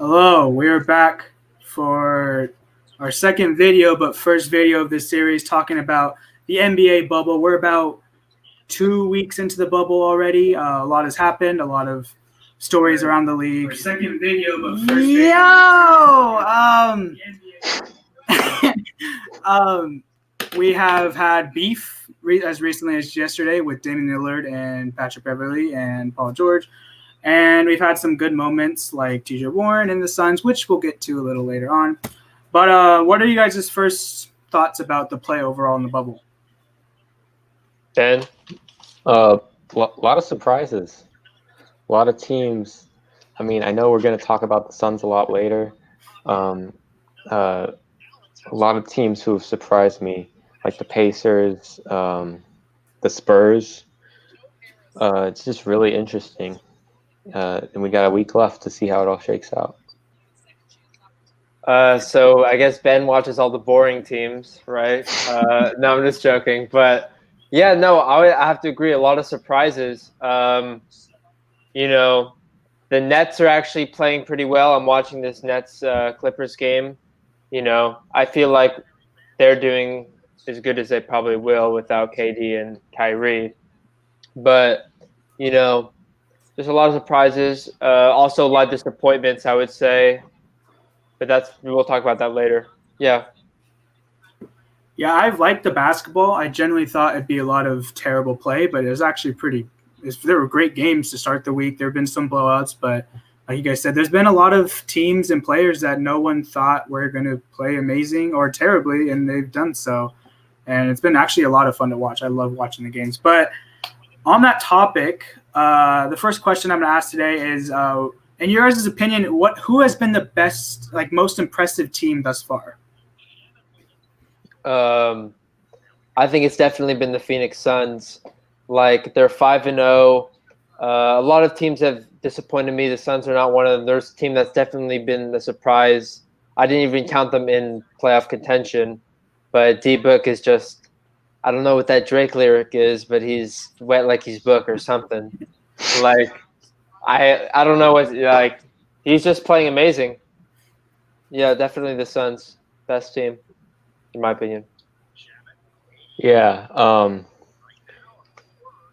Hello, we're back for our second video, but first video of this series talking about the NBA bubble. We're about 2 weeks into the bubble already. A lot has happened, a lot of stories around the league. Our second video, but first we have had beef as recently as yesterday with Damian Lillard and Patrick Beverley and Paul George. And we've had some good moments like TJ Warren and the Suns, which we'll get to a little later on. But what are you guys' first thoughts about the play overall in the bubble? Ben? A lot of surprises. A lot of teams. I mean, I know we're going to talk about the Suns a lot later. A lot of teams who have surprised me, like the Pacers, the Spurs. It's just really interesting. And we got a week left to see how it all shakes out. So I guess Ben watches all the boring teams, right? No, I'm just joking. But yeah, no, I have to agree. A lot of surprises. The Nets are actually playing pretty well. I'm watching this Nets Clippers game. I feel like they're doing as good as they probably will without KD and Kyrie. But, there's a lot of surprises. Also, a lot of disappointments, I would say. But we'll talk about that later. Yeah. Yeah, I've liked the basketball. I generally thought it'd be a lot of terrible play, but it was actually there were great games to start the week. There have been some blowouts, but like you guys said, there's been a lot of teams and players that no one thought were going to play amazing or terribly, and they've done so. And it's been actually a lot of fun to watch. I love watching the games. But on that topic, the first question I'm going to ask today is, in your guys' opinion, who has been the best, most impressive team thus far? I think it's definitely been the Phoenix Suns. They're 5-0. A lot of teams have disappointed me. The Suns are not one of them. There's a team that's definitely been the surprise. I didn't even count them in playoff contention. But D-Book is just, I don't know what that Drake lyric is, but he's wet like he's Book or something. I don't know what, he's just playing amazing. Yeah, definitely the Suns, best team, in my opinion. Yeah.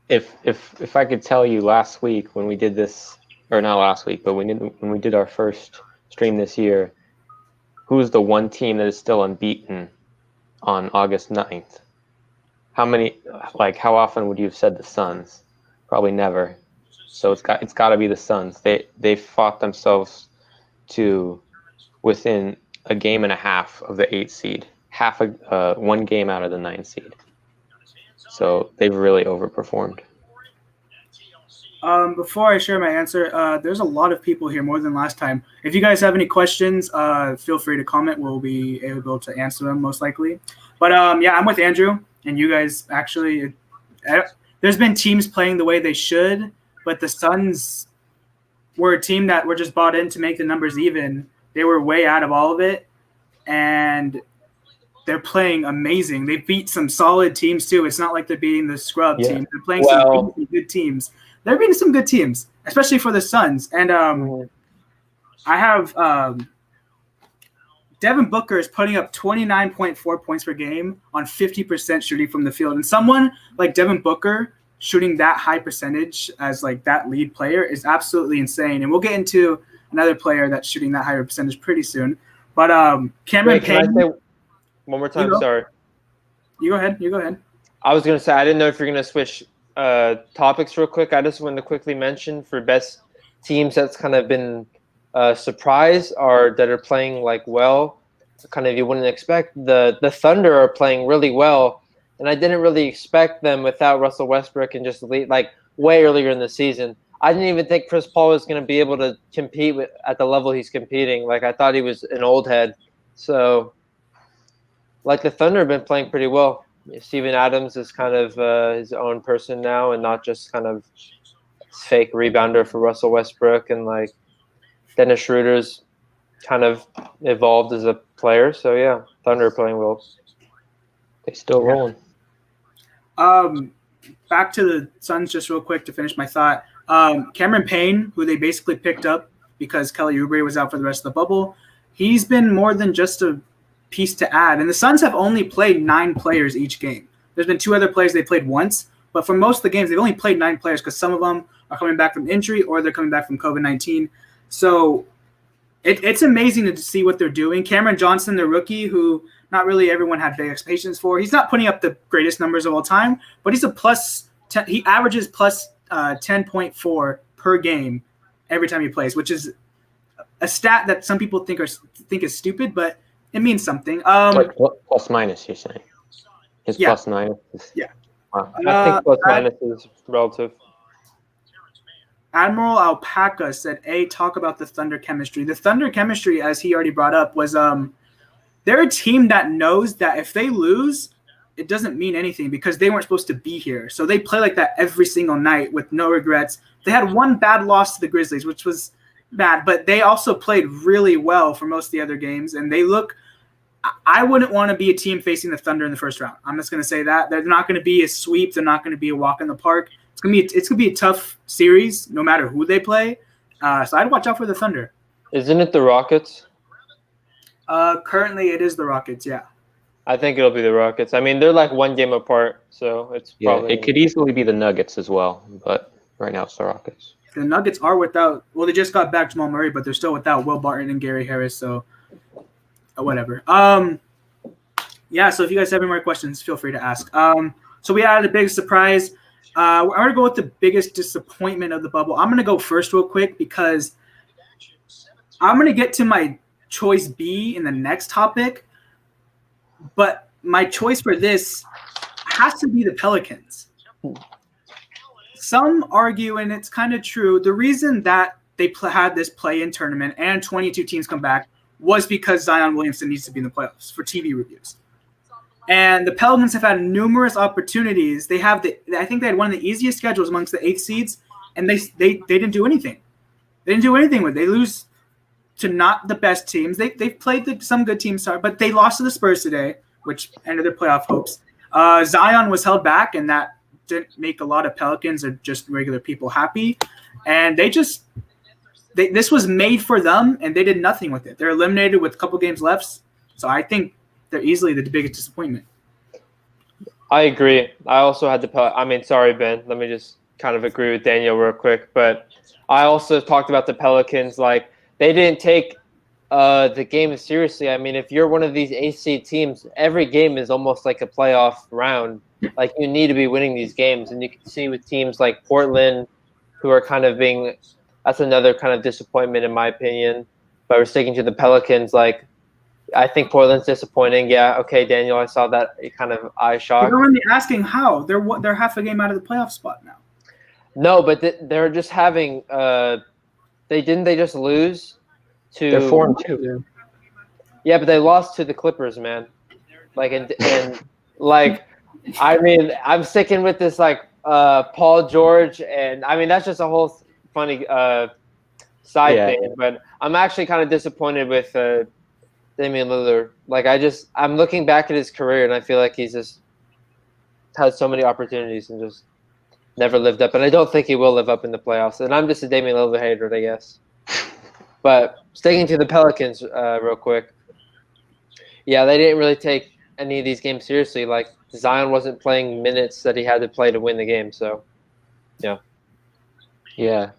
If I could tell you last week when we did this, or not last week, but when we did our first stream this year, who's the one team that is still unbeaten on August 9th? How often would you have said the Suns? Probably never. So it's got to be the Suns. They fought themselves to within a game and a half of the 8th seed, one game out of the 9th seed. So they've really overperformed. Before I share my answer, there's a lot of people here, more than last time. If you guys have any questions, feel free to comment. We'll be able to answer them most likely. But yeah, I'm with Andrew, and you guys actually. There's been teams playing the way they should, but the Suns were a team that were just bought in to make the numbers even. They were way out of all of it, and they're playing amazing. They beat some solid teams too. It's not like they're beating the scrub teams. They're playing some good teams. They're beating some good teams, especially for the Suns. And I have Devin Booker is putting up 29.4 points per game on 50% shooting from the field. And someone like Devin Booker shooting that high percentage as that lead player is absolutely insane. And we'll get into another player that's shooting that higher percentage pretty soon. But Cameron Payne. Can I say one more time? Sorry. You go ahead. I was going to say, I didn't know if you're going to switch topics real quick. I just wanted to quickly mention for best teams that's kind of been surprised or that are playing well, kind of you wouldn't expect. The Thunder are playing really well, and I didn't really expect them without Russell Westbrook and just way earlier in the season. I didn't even think Chris Paul was going to be able to compete at the level he's competing. I thought he was an old head. So, the Thunder have been playing pretty well. Steven Adams is kind of his own person now and not just kind of fake rebounder for Russell Westbrook. And, Dennis Schroeder's kind of evolved as a player. So, yeah, Thunder are playing well. They're still rolling. Back to the Suns just real quick to finish my thought. Cameron Payne, who they basically picked up because Kelly Oubre was out for the rest of the bubble. He's been more than just a piece to add. And the Suns have only played 9 players each game. There's been 2 other players they played once, but for most of the games, they've only played 9 players because some of them are coming back from injury or they're coming back from COVID-19. So it's amazing to see what they're doing. Cameron Johnson, the rookie, who not really everyone had big expectations for. He's not putting up the greatest numbers of all time, but he's a plus 10, he averages plus 10.4 per game every time he plays, which is a stat that some people think is stupid, but it means something. Like plus minus, you're saying? His plus minus is, yeah. Wow. I think plus minus is relative. Admiral Alpaca said, talk about the Thunder chemistry. The Thunder chemistry, as he already brought up, was they're a team that knows that if they lose, it doesn't mean anything because they weren't supposed to be here. So they play like that every single night with no regrets. They had one bad loss to the Grizzlies, which was bad, but they also played really well for most of the other games. And they look – I wouldn't want to be a team facing the Thunder in the first round. I'm just going to say that. They're not going to be a sweep. They're not going to be a walk in the park. It's gonna be a tough series, no matter who they play. So I'd watch out for the Thunder. Isn't it the Rockets? Currently, it is the Rockets. Yeah. I think it'll be the Rockets. I mean, they're like 1 game apart, so it's probably. It could easily be the Nuggets as well, but right now it's the Rockets. The Nuggets are without. Well, they just got back Jamal Murray, but they're still without Will Barton and Gary Harris. So whatever. Yeah. So if you guys have any more questions, feel free to ask. So we had a big surprise. I'm going to go with the biggest disappointment of the bubble. I'm going to go first real quick because I'm going to get to my choice B in the next topic. But my choice for this has to be the Pelicans. Some argue, and it's kind of true, the reason that they had this play-in tournament and 22 teams come back was because Zion Williamson needs to be in the playoffs for TV reviews. And the Pelicans have had numerous opportunities. I think they had one of the easiest schedules amongst the 8 seeds, and they didn't do anything. They didn't do anything with it. They lose to not the best teams. They've played some good teams, but they lost to the Spurs today, which ended their playoff hopes. Zion was held back, and that didn't make a lot of Pelicans or just regular people happy. And this was made for them, and they did nothing with it. They're eliminated with a couple games left. So I think they're easily the biggest disappointment. I agree. I also had sorry, Ben. Let me just kind of agree with Daniel real quick. But I also talked about the Pelicans. Like, they didn't take the game seriously. I mean, if you're one of these AC teams, every game is almost like a playoff round. Like, you need to be winning these games. And you can see with teams like Portland, who are kind of being – that's another kind of disappointment in my opinion. But we're sticking to the Pelicans, like – I think Portland's disappointing. Yeah, okay, Daniel, I saw that kind of eye shock. You're really asking how. They're half a game out of the playoff spot now. No, but they're just having they just lose to They're 4-2. Yeah, but they lost to the Clippers, man. Like and like I mean, I'm sticking with this like Paul George, and I mean that's just a whole funny side thing, but I'm actually kind of disappointed with Damian Lillard. Like I'm looking back at his career and I feel like he's just had so many opportunities and just never lived up. And I don't think he will live up in the playoffs. And I'm just a Damian Lillard hater, I guess. But sticking to the Pelicans real quick. Yeah, they didn't really take any of these games seriously. Like Zion wasn't playing minutes that he had to play to win the game. So, yeah. Yeah.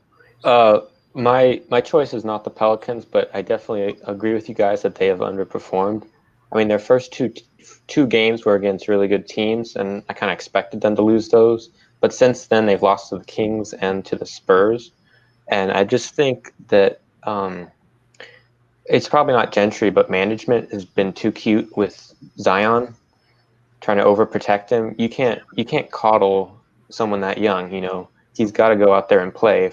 My choice is not the Pelicans, but I definitely agree with you guys that they have underperformed. I mean, their first two games were against really good teams, and I kind of expected them to lose those. But since then, they've lost to the Kings and to the Spurs. And I just think that it's probably not Gentry, but management has been too cute with Zion, trying to overprotect him. You can't coddle someone that young. You know, he's got to go out there and play.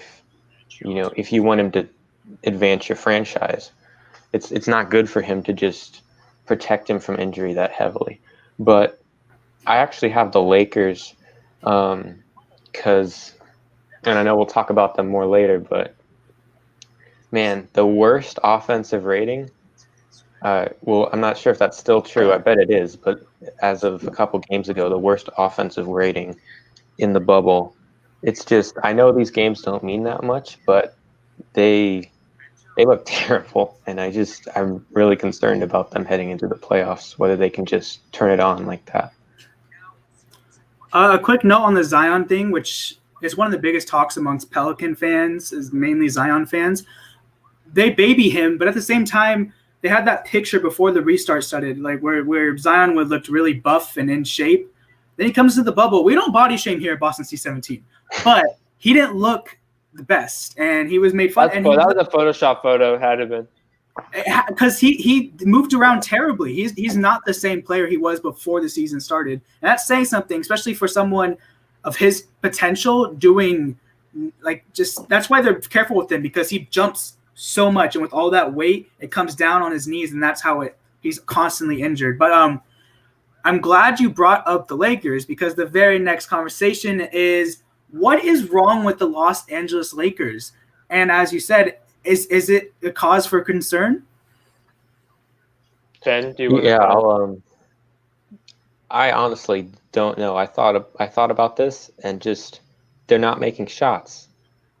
If you want him to advance your franchise, it's not good for him to just protect him from injury that heavily. But I actually have the Lakers because, and I know we'll talk about them more later, but man, the worst offensive rating. Well, I'm not sure if that's still true. I bet it is, but as of a couple games ago, the worst offensive rating in the bubble. It's just, I know these games don't mean that much, but they they look terrible, and I'm really concerned about them heading into the playoffs, whether they can just turn it on like that. A quick note on the Zion thing, which is one of the biggest talks amongst Pelican fans, is mainly Zion fans. They baby him, but at the same time, they had that picture before the restart started, like where Zion would look really buff and in shape. Then he comes to the bubble. We don't body shame here at Boston C17, but he didn't look the best, and he was made fun. That was a Photoshop photo, had to have been. Because he moved around terribly. He's not the same player he was before the season started. And that's saying something, especially for someone of his potential doing that's why they're careful with him, because he jumps so much, and with all that weight, it comes down on his knees, and that's how he's constantly injured. But I'm glad you brought up the Lakers, because the very next conversation is what is wrong with the Los Angeles Lakers? And as you said, is it a cause for concern? Ben, do you want to I honestly don't know. I thought about this, and just they're not making shots.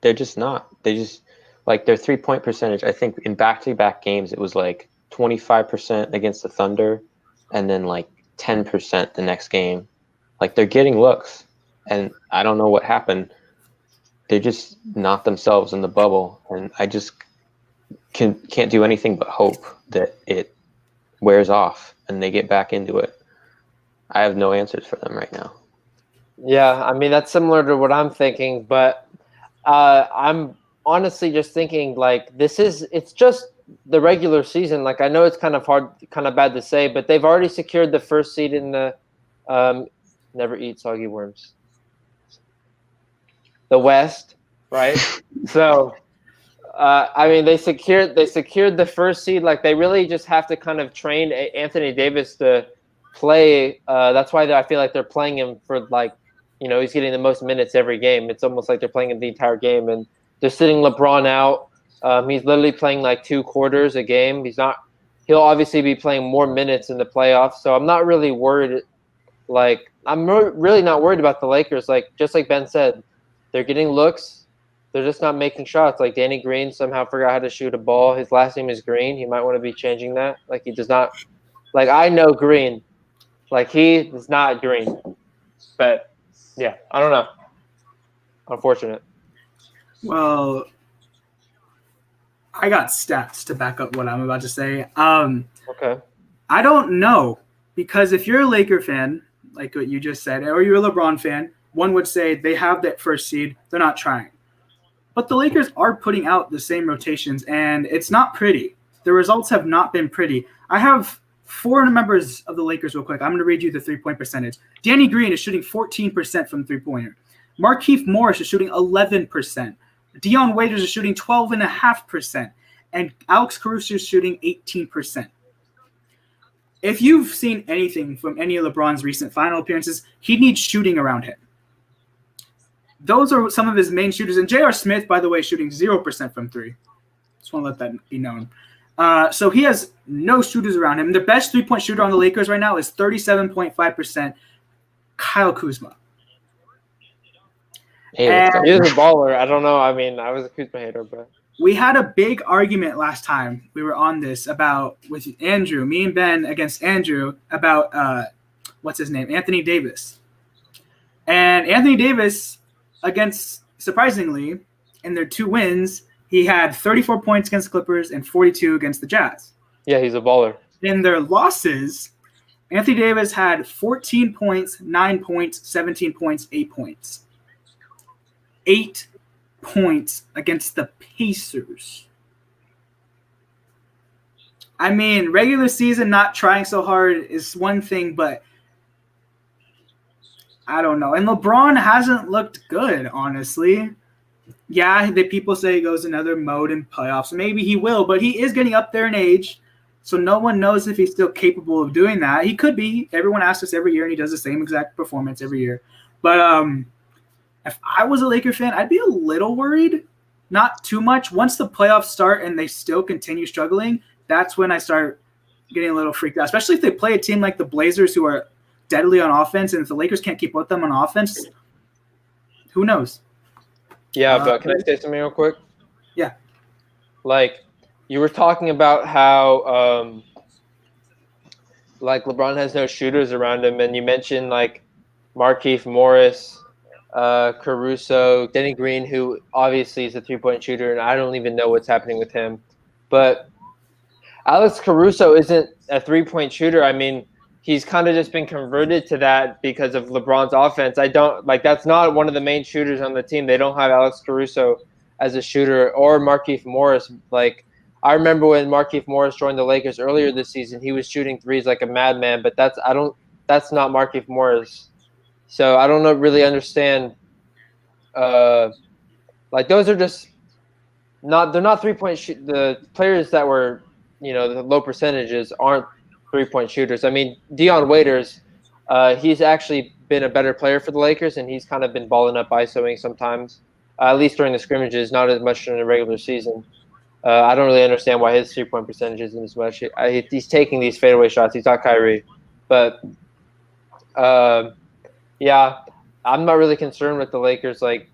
They're just not. They just like their 3-point percentage. I think in back-to-back games it was like 25% against the Thunder, and then like 10% the next game. Like they're getting looks, and I don't know what happened. They're just not themselves in the bubble, and I just can't do anything but hope that it wears off and they get back into it. I have no answers for them right now. Yeah, I mean, that's similar to what I'm thinking, but I'm honestly just thinking, like, it's just the regular season. Like, I know it's kind of hard, kind of bad to say, but they've already secured the first seed in the never eat soggy worms. The West, right? So, I mean, they secured the first seed. Like, they really just have to kind of train Anthony Davis to play. That's why I feel like they're playing him for, like, you know, he's getting the most minutes every game. It's almost like they're playing him the entire game, and they're sitting LeBron out. He's literally playing like 2 quarters a game. He'll obviously be playing more minutes in the playoffs. So I'm not really worried. Like, I'm really not worried about the Lakers. Like, just like Ben said, they're getting looks. They're just not making shots. Like, Danny Green somehow forgot how to shoot a ball. His last name is Green. He might want to be changing that. Like, he does not. Like, I know Green. Like, he is not Green. But, yeah, I don't know. Unfortunate. Well, I got stats to back up what I'm about to say. Okay. I don't know, because if you're a Laker fan, like what you just said, or you're a LeBron fan, one would say they have that first seed. They're not trying. But the Lakers are putting out the same rotations, and it's not pretty. The results have not been pretty. I have 4 members of the Lakers real quick. I'm going to read you the 3-point percentage. Danny Green is shooting 14% from three-pointer. Markieff Morris is shooting 11%. Dion Waiters is shooting 12.5%. And Alex Caruso is shooting 18%. If you've seen anything from any of LeBron's recent final appearances, he needs shooting around him. Those are some of his main shooters. And J.R. Smith, by the way, shooting 0% from 3. Just want to let that be known. So he has no shooters around him. The best 3-point shooter on the Lakers right now is 37.5%, Kyle Kuzma. He is a baller. I don't know. I mean, I was a Kuzma hater, but we had a big argument last time we were on this with Andrew, me and Ben against Andrew, about what's his name, Anthony Davis. And Anthony Davis, against, surprisingly, in their 2 wins, he had 34 points against the Clippers and 42 against the Jazz. Yeah, he's a baller. In their losses, Anthony Davis had 14 points, 9 points, 17 points, 8 points. 8 points against the Pacers. I mean, regular season not trying so hard is one thing, but I don't know. And LeBron hasn't looked good, honestly. Yeah, the people say he goes another mode in playoffs. Maybe he will, but he is getting up there in age, so no one knows if he's still capable of doing that. He could be. Everyone asks us every year, and he does the same exact performance every year. But if I was a Laker fan, I'd be a little worried. Not too much. Once the playoffs start and they still continue struggling, that's when I start getting a little freaked out, especially if they play a team like the Blazers who are deadly on offense, and if the Lakers can't keep with them on offense, who knows? Yeah, but can I say something real quick? Yeah. Like, you were talking about how like LeBron has no shooters around him, and you mentioned like Markieff Morris, Caruso, Denny Green, who obviously is a 3-point shooter, and I don't even know what's happening with him. But Alex Caruso isn't a 3-point shooter. I mean, he's kind of just been converted to that because of LeBron's offense. I don't like that's not one of the main shooters on the team. They don't have Alex Caruso as a shooter or Markieff Morris. Like I remember when Markieff Morris joined the Lakers earlier this season, he was shooting threes like a madman. But that's not Markieff Morris. So I don't really understand. Like those are just not they're not 3-point the players that were the low percentages aren't 3-point shooters. I mean, Dion Waiters, he's actually been a better player for the Lakers, and he's kind of been balling up ISOing sometimes, at least during the scrimmages, not as much during the regular season. I don't really understand why his 3-point percentage isn't as much. He's taking these fadeaway shots. He's not Kyrie. But, yeah, I'm not really concerned with the Lakers, like,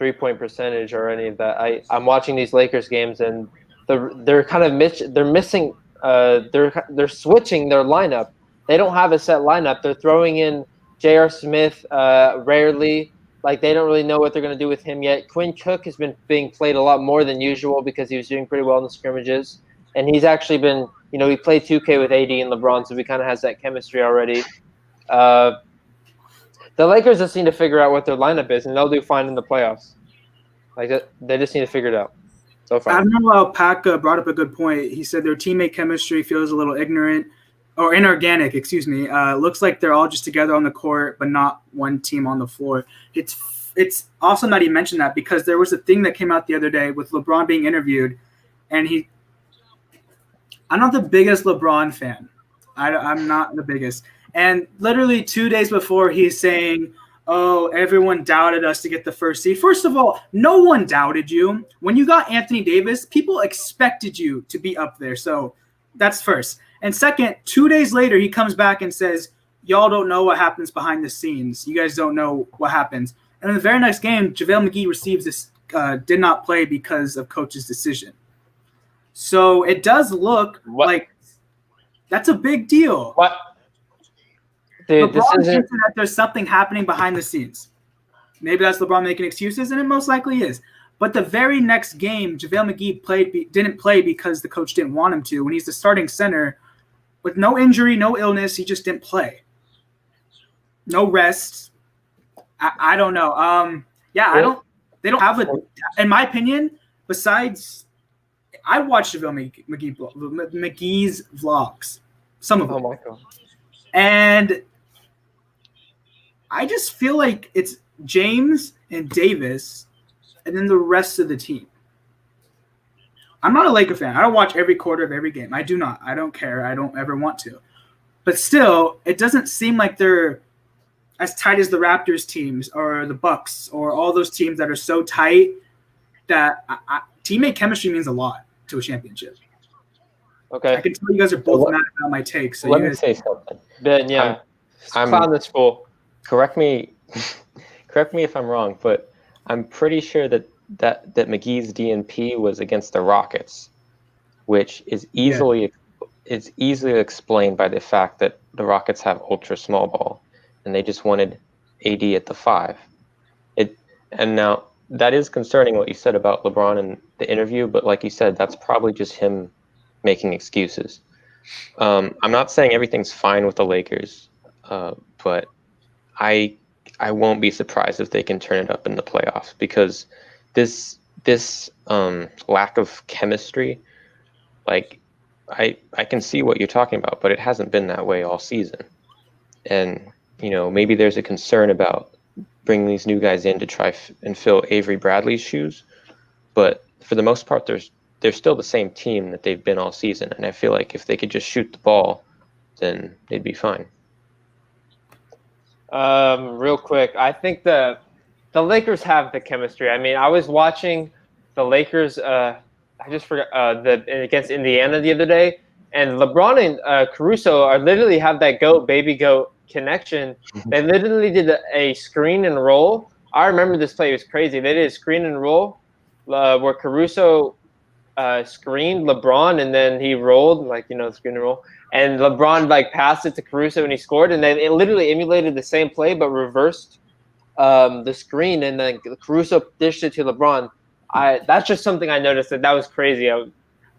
3-point percentage or any of that. I'm watching these Lakers games, and they're kind of they're missing they're switching their lineup. They don't have a set lineup. They're throwing in J.R. Smith rarely. Like they don't really know what they're going to do with him yet. Quinn Cook has been being played a lot more than usual because he was doing pretty well in the scrimmages, and he's actually been he played 2K with AD and LeBron, so he kind of has that chemistry already. The Lakers just need to figure out what their lineup is, and they'll do fine in the playoffs. Like they just need to figure it out. So far. Admiral Alpaca brought up a good point. He said their teammate chemistry feels a little ignorant or inorganic, excuse me. Looks like they're all just together on the court, but not one team on the floor. It's awesome that he mentioned that because there was a thing that came out the other day with LeBron being interviewed, and I'm not the biggest LeBron fan. I'm not the biggest. And literally 2 days before, he's saying, oh, everyone doubted us to get the first seed. First of all, no one doubted you. When you got Anthony Davis, people expected you to be up there. So that's first. And second, 2 days later, he comes back and says, y'all don't know what happens behind the scenes. You guys don't know what happens. And in the very next game, JaVale McGee receives this, did not play because of coach's decision. So it does look like that's a big deal. What? Dude, LeBron thinks that there's something happening behind the scenes. Maybe that's LeBron making excuses, and it most likely is. But the very next game, JaVale McGee didn't play because the coach didn't want him to. When he's the starting center, with no injury, no illness, he just didn't play. No rest. I don't know. They don't have in my opinion, besides, I watched JaVale McGee's vlogs. Some of them. Oh my God. And I just feel like it's James and Davis and then the rest of the team. I'm not a Laker fan. I don't watch every quarter of every game. I do not. I don't care. I don't ever want to. But still, it doesn't seem like they're as tight as the Raptors teams or the Bucks or all those teams that are so tight that teammate chemistry means a lot to a championship. Okay. I can tell you guys are both mad about my take. So let me say something. Ben, yeah. I'm clown this fool. Correct me if I'm wrong, but I'm pretty sure that McGee's DNP was against the Rockets, which is easily explained by the fact that the Rockets have ultra small ball, and they just wanted AD at the 5. And now that is concerning what you said about LeBron in the interview, but like you said, that's probably just him making excuses. I'm not saying everything's fine with the Lakers, but I won't be surprised if they can turn it up in the playoffs because this lack of chemistry, like I can see what you're talking about, but it hasn't been that way all season. And maybe there's a concern about bringing these new guys in to try and fill Avery Bradley's shoes, but for the most part, they're still the same team that they've been all season, and I feel like if they could just shoot the ball, then they'd be fine. Real quick, I think the Lakers have the chemistry. I mean, I was watching the Lakers. I just forgot against Indiana the other day, and LeBron and Caruso are literally have that baby goat connection. They literally did a screen and roll. I remember this play was crazy. They did a screen and roll where Caruso screened LeBron, and then he rolled, like, screen and roll. And LeBron, like, passed it to Caruso, and he scored. And then it literally emulated the same play, but reversed the screen. And then Caruso dished it to LeBron. That's just something I noticed that was crazy. I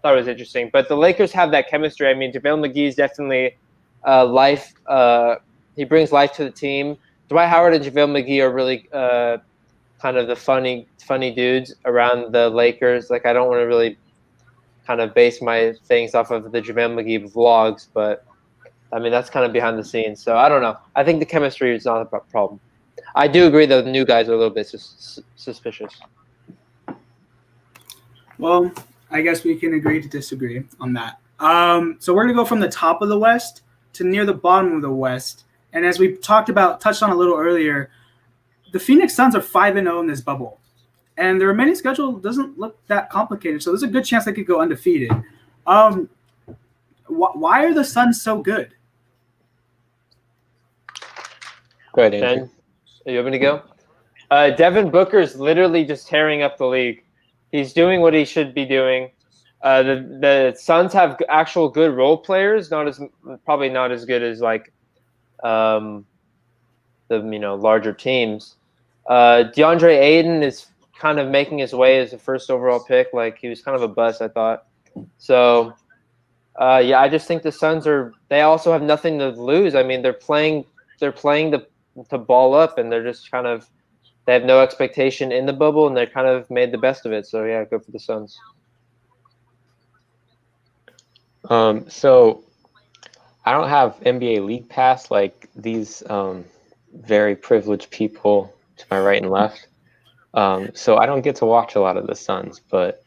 thought it was interesting. But the Lakers have that chemistry. I mean, JaVale McGee is definitely life. He brings life to the team. Dwight Howard and JaVale McGee are really kind of the funny dudes around the Lakers. Like, I don't want to really kind of base my things off of the JaVale McGee vlogs, but I mean, that's kind of behind the scenes. So I don't know. I think the chemistry is not a problem. I do agree that the new guys are a little bit suspicious. Well, I guess we can agree to disagree on that. So we're going to go from the top of the West to near the bottom of the West. And as we touched on a little earlier, the Phoenix Suns are 5-0 in this bubble. And their remaining schedule doesn't look that complicated, so there's a good chance they could go undefeated. Why are the Suns so good? Go ahead, Andrew. Ben, you want me to go? Devin Booker is literally just tearing up the league. He's doing what he should be doing. The Suns have actual good role players, probably not as good as like the larger teams. DeAndre Ayton is kind of making his way as the first overall pick. Like, he was kind of a bust, I thought. So, I just think the Suns they also have nothing to lose. I mean, they're playing to ball up, and they're just kind of, they have no expectation in the bubble, and they kind of made the best of it. So, yeah, go for the Suns. So I don't have NBA League Pass like these very privileged people to my right and left. So I don't get to watch a lot of the Suns, but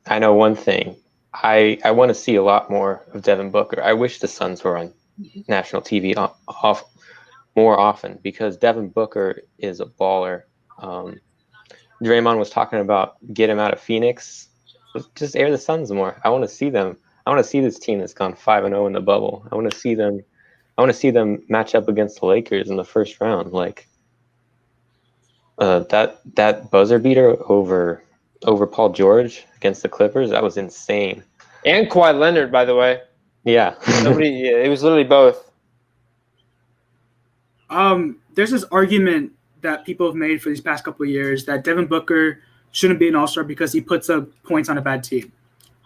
I know one thing. I want to see a lot more of Devin Booker. I wish the Suns were on national TV more often, because Devin Booker is a baller. Draymond was talking about get him out of Phoenix. Just air the Suns more. I want to see them. I want to see this team that's gone 5-0 in the bubble. I want to see them match up against the Lakers in the first round. Like, that buzzer beater over Paul George against the Clippers, that was insane. And Kawhi Leonard, by the way. Yeah. It was literally both. There's this argument that people have made for these past couple of years that Devin Booker shouldn't be an all-star because he puts up points on a bad team.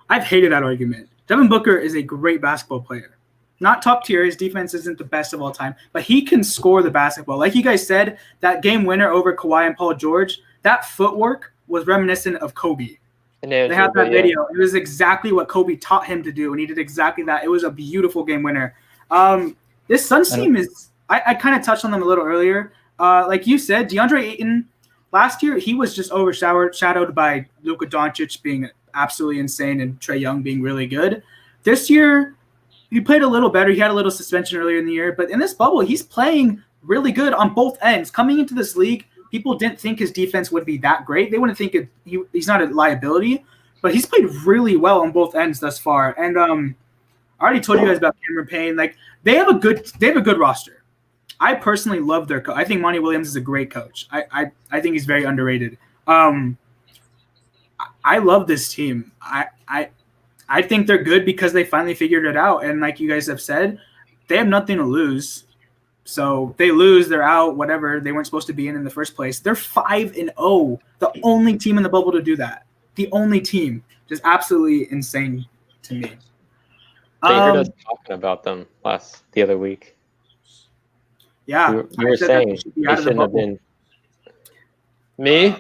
I've hated that argument. Devin Booker is a great basketball player. Not top tier. His defense isn't the best of all time, but he can score the basketball. Like you guys said, that game winner over Kawhi and Paul George, that footwork was reminiscent of Kobe. They have that video. It was exactly what Kobe taught him to do, and he did exactly that. It was a beautiful game winner. This Suns team is – I kind of touched on them a little earlier. Like you said, DeAndre Ayton, last year he was just overshadowed by Luka Doncic being absolutely insane and Trae Young being really good. This year – he played a little better. He had a little suspension earlier in the year. But in this bubble, he's playing really good on both ends. Coming into this league, people didn't think his defense would be that great. They wouldn't think he's not a liability. But he's played really well on both ends thus far. And I already told you guys about Cameron Payne. Like, they have a good roster. I personally love their coach. I think Monty Williams is a great coach. I think he's very underrated. I love this team. I think they're good because they finally figured it out. And like you guys have said, they have nothing to lose. So they lose, they're out, whatever. They weren't supposed to be in the first place. They're 5-0, the only team in the bubble to do that. The only team. Just absolutely insane to me. They heard us talking about them the other week. Yeah. You were saying they shouldn't have been. Me?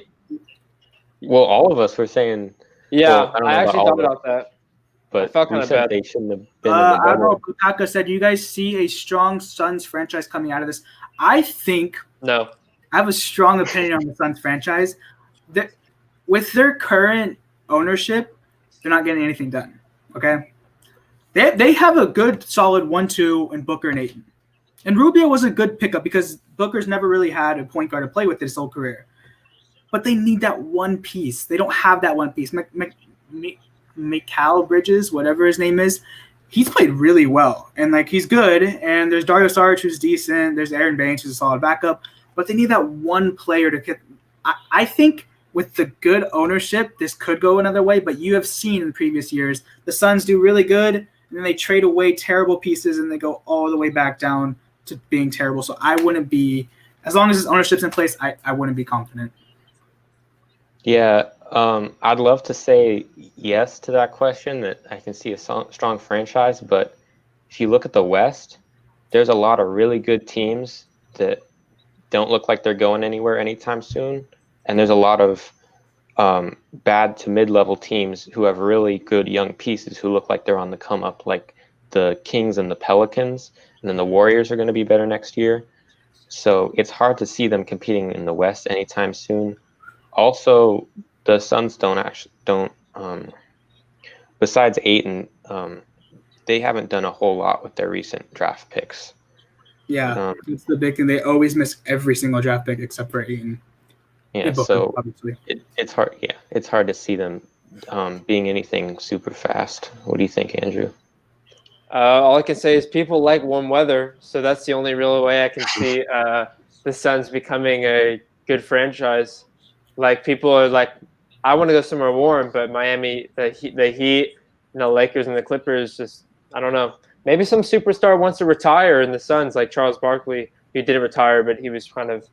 Well, all of us were saying. Yeah, well, I actually thought about that. But I felt kind of bad. They shouldn't have been in the Admiral Kukaka said, you guys see a strong Suns franchise coming out of this? I think no. I have a strong opinion on the Suns franchise. That with their current ownership, they're not getting anything done. Okay? They have a good, solid 1-2 in Booker and Ayton. And Rubio was a good pickup because Booker's never really had a point guard to play with his whole career. But they need that one piece. They don't have that one piece. Mikal Bridges, whatever his name is, he's played really well. And, like, he's good. And there's Dario Saric, who's decent. There's Aaron Baines, who's a solid backup. But they need that one player to get. I think with the good ownership, this could go another way. But you have seen in previous years, the Suns do really good, and then they trade away terrible pieces, and they go all the way back down to being terrible. So I wouldn't be, as long as his ownership's in place, I wouldn't be confident. Yeah, I'd love to say yes to that question, that I can see a strong franchise, but if you look at the West, there's a lot of really good teams that don't look like they're going anywhere anytime soon, and there's a lot of bad to mid-level teams who have really good young pieces who look like they're on the come up, like the Kings and the Pelicans, and then the Warriors are going to be better next year. So it's hard to see them competing in the West anytime soon. Also, the Suns don't besides Ayton, they haven't done a whole lot with their recent draft picks. Yeah, it's the big thing. They always miss every single draft pick except for Ayton. Yeah, so obviously it's hard. Yeah, it's hard to see them being anything super fast. What do you think, Andrew? All I can say is people like warm weather, so that's the only real way I can see the Suns becoming a good franchise. Like, people are like, I want to go somewhere warm, but Miami, the Heat, Lakers and the Clippers, just, I don't know. Maybe some superstar wants to retire in the Suns, like Charles Barkley, who didn't retire, but he was kind of,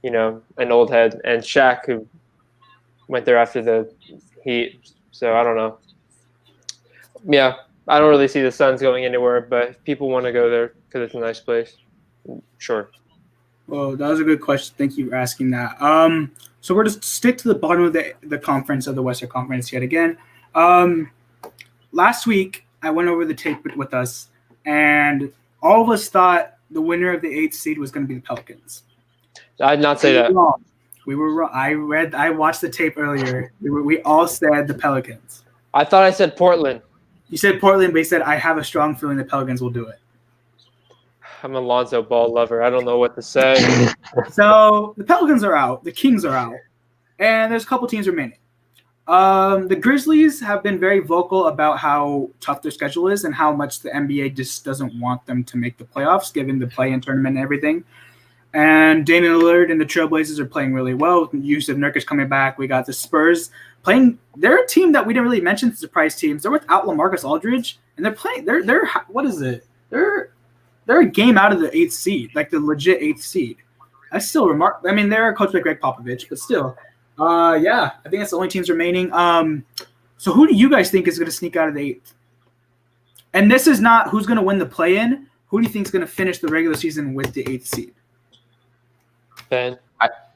an old head, and Shaq, who went there after the Heat. So I don't know. Yeah, I don't really see the Suns going anywhere, but if people want to go there because it's a nice place, sure. Well, that was a good question. Thank you for asking that. So we're just stick to the bottom of the conference of the Western Conference yet again. Last week, I went over the tape with us, and all of us thought the winner of the 8th seed was going to be the Pelicans. I did not say that. We were wrong. I watched the tape earlier. We all said the Pelicans. I thought I said Portland. You said Portland, but you said I have a strong feeling the Pelicans will do it. I'm a Lonzo Ball lover. I don't know what to say. So the Pelicans are out. The Kings are out. And there's a couple teams remaining. The Grizzlies have been very vocal about how tough their schedule is and how much the NBA just doesn't want them to make the playoffs, given the play-in tournament and everything. And Damian Lillard and the Trailblazers are playing really well. Yusuf Nurkic coming back. We got the Spurs playing. They're a team that we didn't really mention, the surprise teams. They're without LaMarcus Aldridge, and they're playing. They're what is it? They're a game out of the 8th seed, like the legit 8th seed. That's still remarkable. I mean, they're coached by Greg Popovich, but still. Yeah, I think that's the only teams remaining. So who do you guys think is going to sneak out of the 8th? And this is not who's going to win the play-in. Who do you think is going to finish the regular season with the 8th seed? Ben?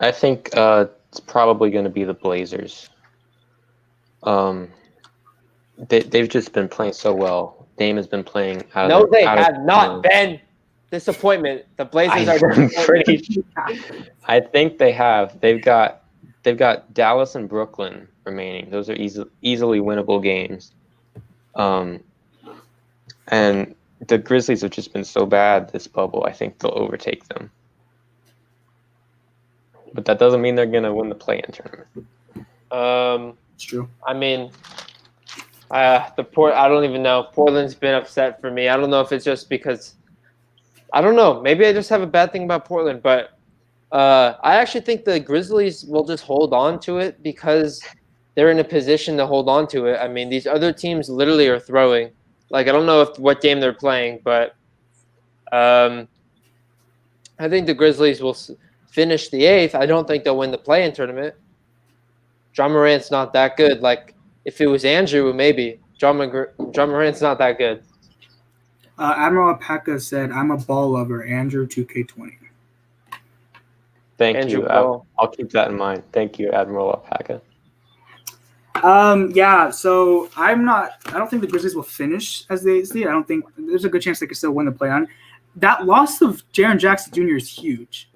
I think it's probably going to be the Blazers. They've just been playing so well. Dame has been playing out of they have not, Ben. Disappointment. The Blazers are pretty. I think they have. They've got Dallas and Brooklyn remaining. Those are easily winnable games. And the Grizzlies have just been so bad this bubble. I think they'll overtake them. But that doesn't mean they're going to win the play-in tournament. It's true. I mean, I don't even know. Portland's been upset for me. I don't know if it's just because I don't know. Maybe I just have a bad thing about Portland, but I actually think the Grizzlies will just hold on to it because they're in a position to hold on to it. I mean, these other teams literally are throwing. Like, I don't know what game they're playing, but I think the Grizzlies will finish the 8th. I don't think they'll win the play-in tournament. John Morant's not that good. Like, if it was Andrew, maybe. John Morant's not that good. Admiral Apaka said, I'm a ball lover. Andrew 2K20. Thank Andrew you. Ball. I'll keep that in mind. Thank you, Admiral Apaka. Yeah, so I don't think the Grizzlies will finish as the 8th seed. I don't think there's a good chance they could still win the play-on. That loss of Jaren Jackson Jr. is huge.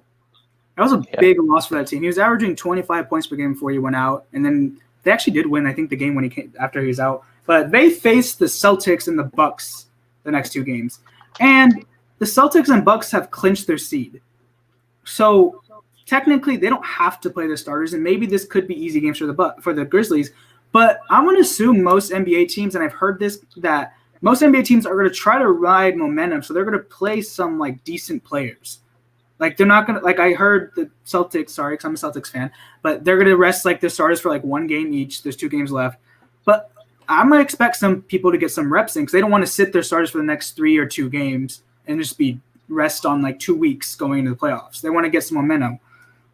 That was a big loss for that team. He was averaging 25 points per game before he went out, and then they actually did win, I think, the game when he came after he was out. But they faced the Celtics and the Bucks the next 2 games, and the Celtics and Bucks have clinched their seed. So technically, they don't have to play their starters, and maybe this could be easy games for the Grizzlies. But I'm going to assume most NBA teams, and I've heard this, that most NBA teams are going to try to ride momentum, so they're going to play some like decent players. Like they're not gonna like I heard the Celtics. Sorry, because I'm a Celtics fan, but they're gonna rest like their starters for like one game each. There's 2 games left, but I'm gonna expect some people to get some reps in because they don't want to sit their starters for the next 3 or 2 games and just be rest on like 2 weeks going into the playoffs. They want to get some momentum.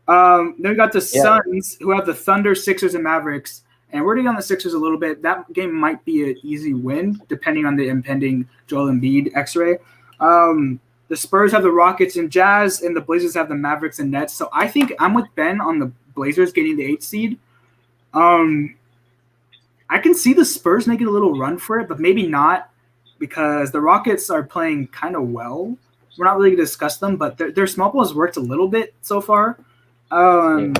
Then we got the Suns, who have the Thunder, Sixers, and Mavericks. And we're already on the Sixers a little bit. That game might be an easy win, depending on the impending Joel Embiid X-ray. The Spurs have the Rockets and Jazz, and the Blazers have the Mavericks and Nets. So I think I'm with Ben on the Blazers getting the 8th seed. I can see the Spurs making a little run for it, but maybe not because the Rockets are playing kind of well. We're not really going to discuss them, but their small ball has worked a little bit so far. And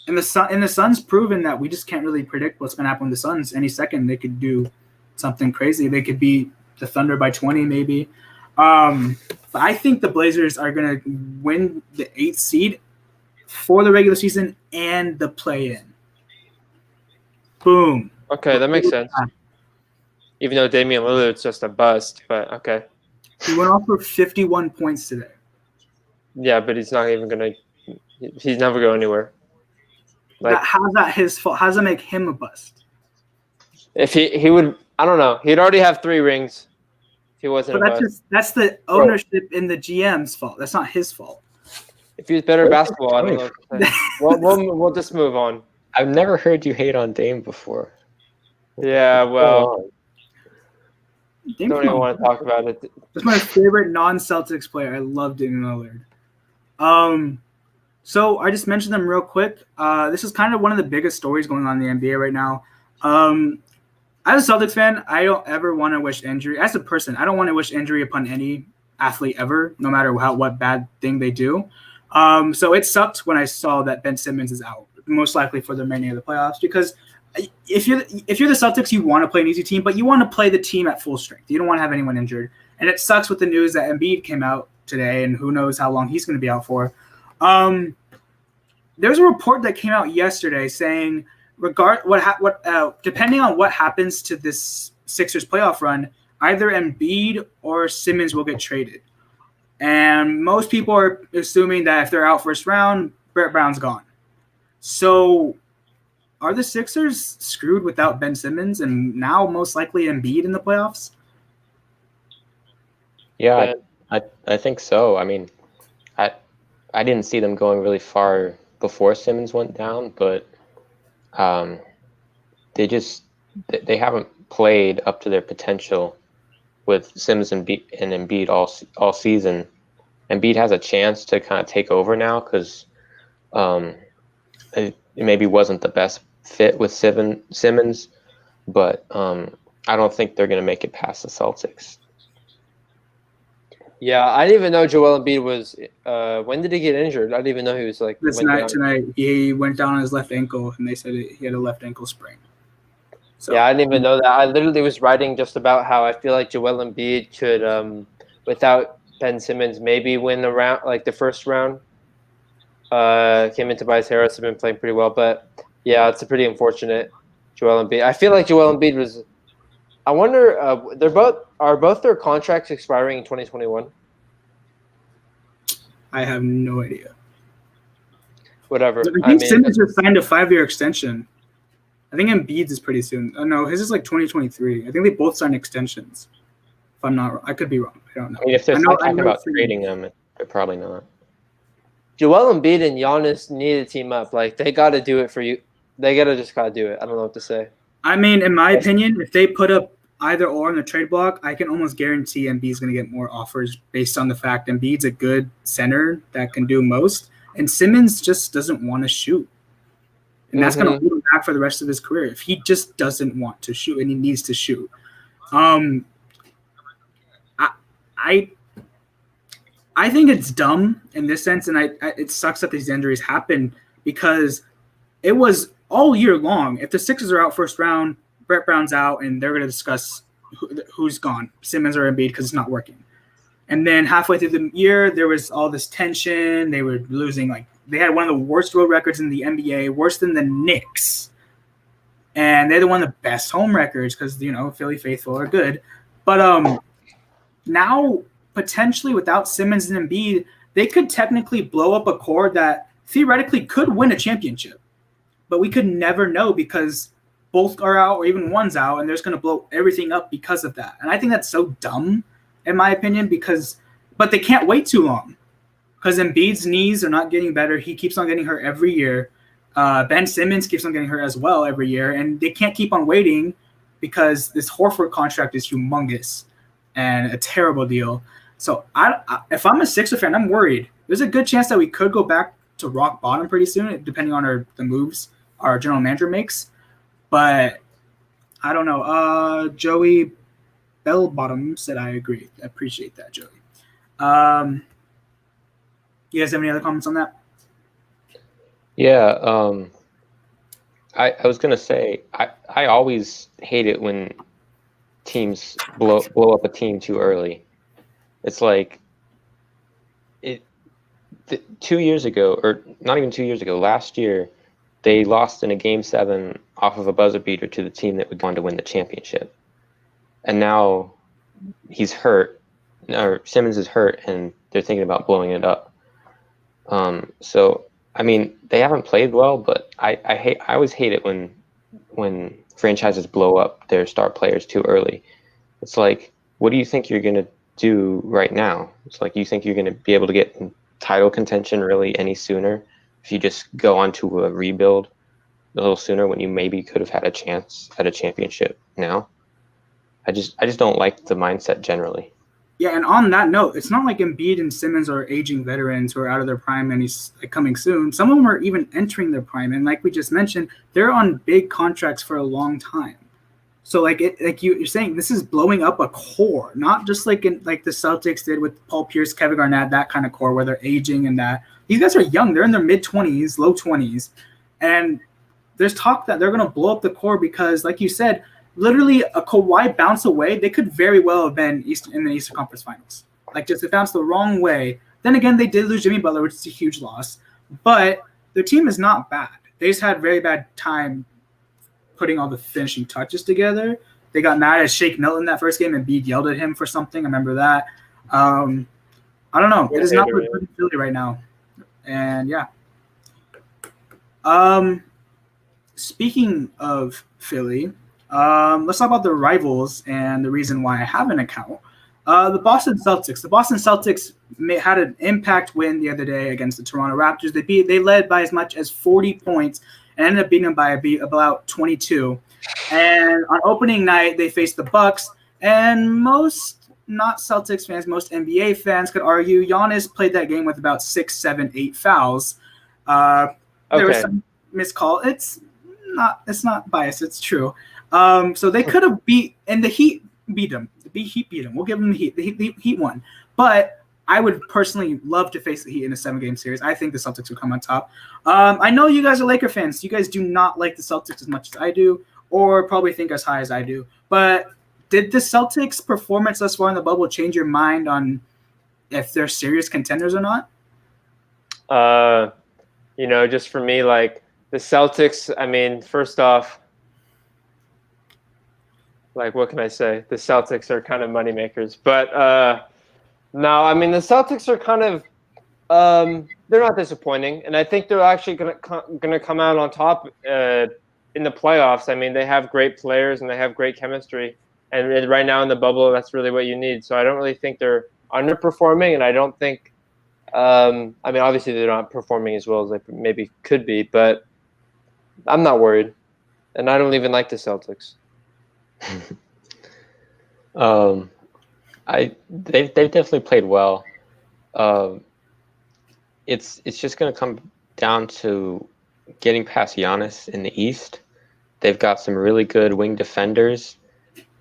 the Suns proven that we just can't really predict what's going to happen with the Suns. Any second, they could do something crazy. They could beat the Thunder by 20 maybe. But I think the Blazers are going to win the 8th seed for the regular season and the play-in. Boom. Okay, that makes sense. Even though Damian Lillard's just a bust, but okay. He went off for 51 points today. Yeah, but he's not even going to – he's never going anywhere. Like, how's that his fault? How does that make him a bust? If he would – I don't know. He'd already have 3 rings if he wasn't But a bust. that's the ownership and the GM's fault. That's not his fault. If he was better at basketball, I don't know what to say. We'll just move on. I've never heard you hate on Dame before. Yeah, well, Dame, don't even want to talk about it. That's my favorite non-Celtics player. I love Damian Lillard. So I just mentioned them real quick. This is kind of one of the biggest stories going on in the NBA right now. As a Celtics fan, I don't ever want to wish injury. As a person, I don't want to wish injury upon any athlete ever, no matter what bad thing they do. So it sucked when I saw that Ben Simmons is out, most likely for the remaining of the playoffs, because if you're the Celtics, you want to play an easy team, but you want to play the team at full strength. You don't want to have anyone injured. And it sucks with the news that Embiid came out today, and who knows how long he's going to be out for. There's a report that came out yesterday saying, depending on what happens to this Sixers playoff run, either Embiid or Simmons will get traded. And most people are assuming that if they're out first round, Brett Brown's gone. So are the Sixers screwed without Ben Simmons and now most likely Embiid in the playoffs? Yeah, I think so. I mean, I didn't see them going really far before Simmons went down, but they haven't played up to their potential with Simmons and Embiid all season. Embiid has a chance to kind of take over now because it maybe wasn't the best fit with Simmons, but I don't think they're going to make it past the Celtics. Yeah, I didn't even know Joel Embiid was. When did he get injured? I didn't even know he was like. Tonight, he went down on his left ankle, and they said he had a left ankle sprain. So, yeah, I didn't even know that. I literally was writing just about how I feel like Joel Embiid could, without Ben Simmons, maybe win the round, like the first round. Kim and Tobias Harris have been playing pretty well, but yeah, it's a pretty unfortunate Joel Embiid. I feel like Joel Embiid was. I wonder, are both their contracts expiring in 2021? I have no idea. Whatever. I think Simmons just signed a 5-year extension. I think Embiid's is pretty soon. No, his is like 2023. I think they both signed extensions. If I'm not wrong. I could be wrong. I don't know. I mean, if they're talking about trading them, they're probably not. Joel Embiid and Giannis need to team up. Like, they got to do it for you. They got to do it. I don't know what to say. I mean, in my opinion, if they put up either or in the trade block, I can almost guarantee Embiid's going to get more offers based on the fact Embiid's a good center that can do most, and Simmons just doesn't want to shoot. And that's going to hold him back for the rest of his career if he just doesn't want to shoot and he needs to shoot. I think it's dumb in this sense, and it sucks that these injuries happen because it was all year long. If the Sixers are out first round, Brett Brown's out, and they're going to discuss who's gone, Simmons or Embiid, because it's not working. And then halfway through the year, there was all this tension. They were losing. They had one of the worst road records in the NBA, worse than the Knicks. And they're one of the best home records because, Philly faithful are good. But now, potentially without Simmons and Embiid, they could technically blow up a core that theoretically could win a championship, but we could never know because both are out or even one's out, and they're just going to blow everything up because of that. And I think that's so dumb, in my opinion, but they can't wait too long because Embiid's knees are not getting better. He keeps on getting hurt every year. Ben Simmons keeps on getting hurt as well every year, and they can't keep on waiting because this Horford contract is humongous and a terrible deal. So if I'm a Sixer fan, I'm worried. There's a good chance that we could go back to rock bottom pretty soon, depending on the moves our general manager makes. But I don't know. Joey Bellbottom said I agree. I appreciate that, Joey. You guys have any other comments on that? Yeah, I was gonna say I always hate it when teams blow up a team too early. It's like 2 years ago, or not even 2 years ago, last year, they lost in a Game 7 off of a buzzer beater to the team that would go on to win the championship. And now he's hurt, or Simmons is hurt, and they're thinking about blowing it up. So I mean, they haven't played well, but I always hate it when franchises blow up their star players too early. It's like, what do you think you're gonna do right now? It's like, you think you're gonna be able to get in title contention really any sooner if you just go on to a rebuild a little sooner when you maybe could have had a chance at a championship now? I just don't like the mindset generally. Yeah, and on that note, it's not like Embiid and Simmons are aging veterans who are out of their prime and he's coming soon. Some of them are even entering their prime, and like we just mentioned, they're on big contracts for a long time. So like you're saying, this is blowing up a core, not just like the Celtics did with Paul Pierce, Kevin Garnett, that kind of core where they're aging and that. These guys are young; they're in their mid-20s, low 20s, and there's talk that they're going to blow up the core because, like you said, literally a Kawhi bounce away, they could very well have been in the Eastern Conference Finals. Like, just if bounced the wrong way. Then again, they did lose Jimmy Butler, which is a huge loss. But their team is not bad. They just had very bad time putting all the finishing touches together. They got mad at Shake Milton that first game, and Embiid yelled at him for something. I remember that. I don't know. It is not good in Philly right now. And, yeah. Speaking of Philly, let's talk about the rivals and the reason why I have an account. The Boston Celtics. The Boston Celtics had an impact win the other day against the Toronto Raptors. They led by as much as 40 points and ended up beating them by about 22. And on opening night, they faced the Bucks. And most not Celtics fans, most NBA fans could argue Giannis played that game with about 6, 7, 8 fouls. There was some miscall. It's not biased. It's true. So they could have and the Heat beat them. The Heat beat them. We'll give them the Heat. The Heat won. But I would personally love to face the Heat in a 7-game series. I think the Celtics would come on top. I know you guys are Laker fans. You guys do not like the Celtics as much as I do, or probably think as high as I do. But did the Celtics' performance thus far in the bubble change your mind on if they're serious contenders or not? Just for me, like the Celtics, I mean, first off, like, what can I say? The Celtics are kind of moneymakers. But no, I mean, the Celtics are kind of they're not disappointing. And I think they're actually going to come out on top in the playoffs. I mean, they have great players and they have great chemistry. And right now in the bubble, that's really what you need. So I don't really think they're underperforming. And I don't think I mean, obviously they're not performing as well as they maybe could be. But I'm not worried. And I don't even like the Celtics. They've definitely played well. It's just going to come down to getting past Giannis in the East. They've got some really good wing defenders,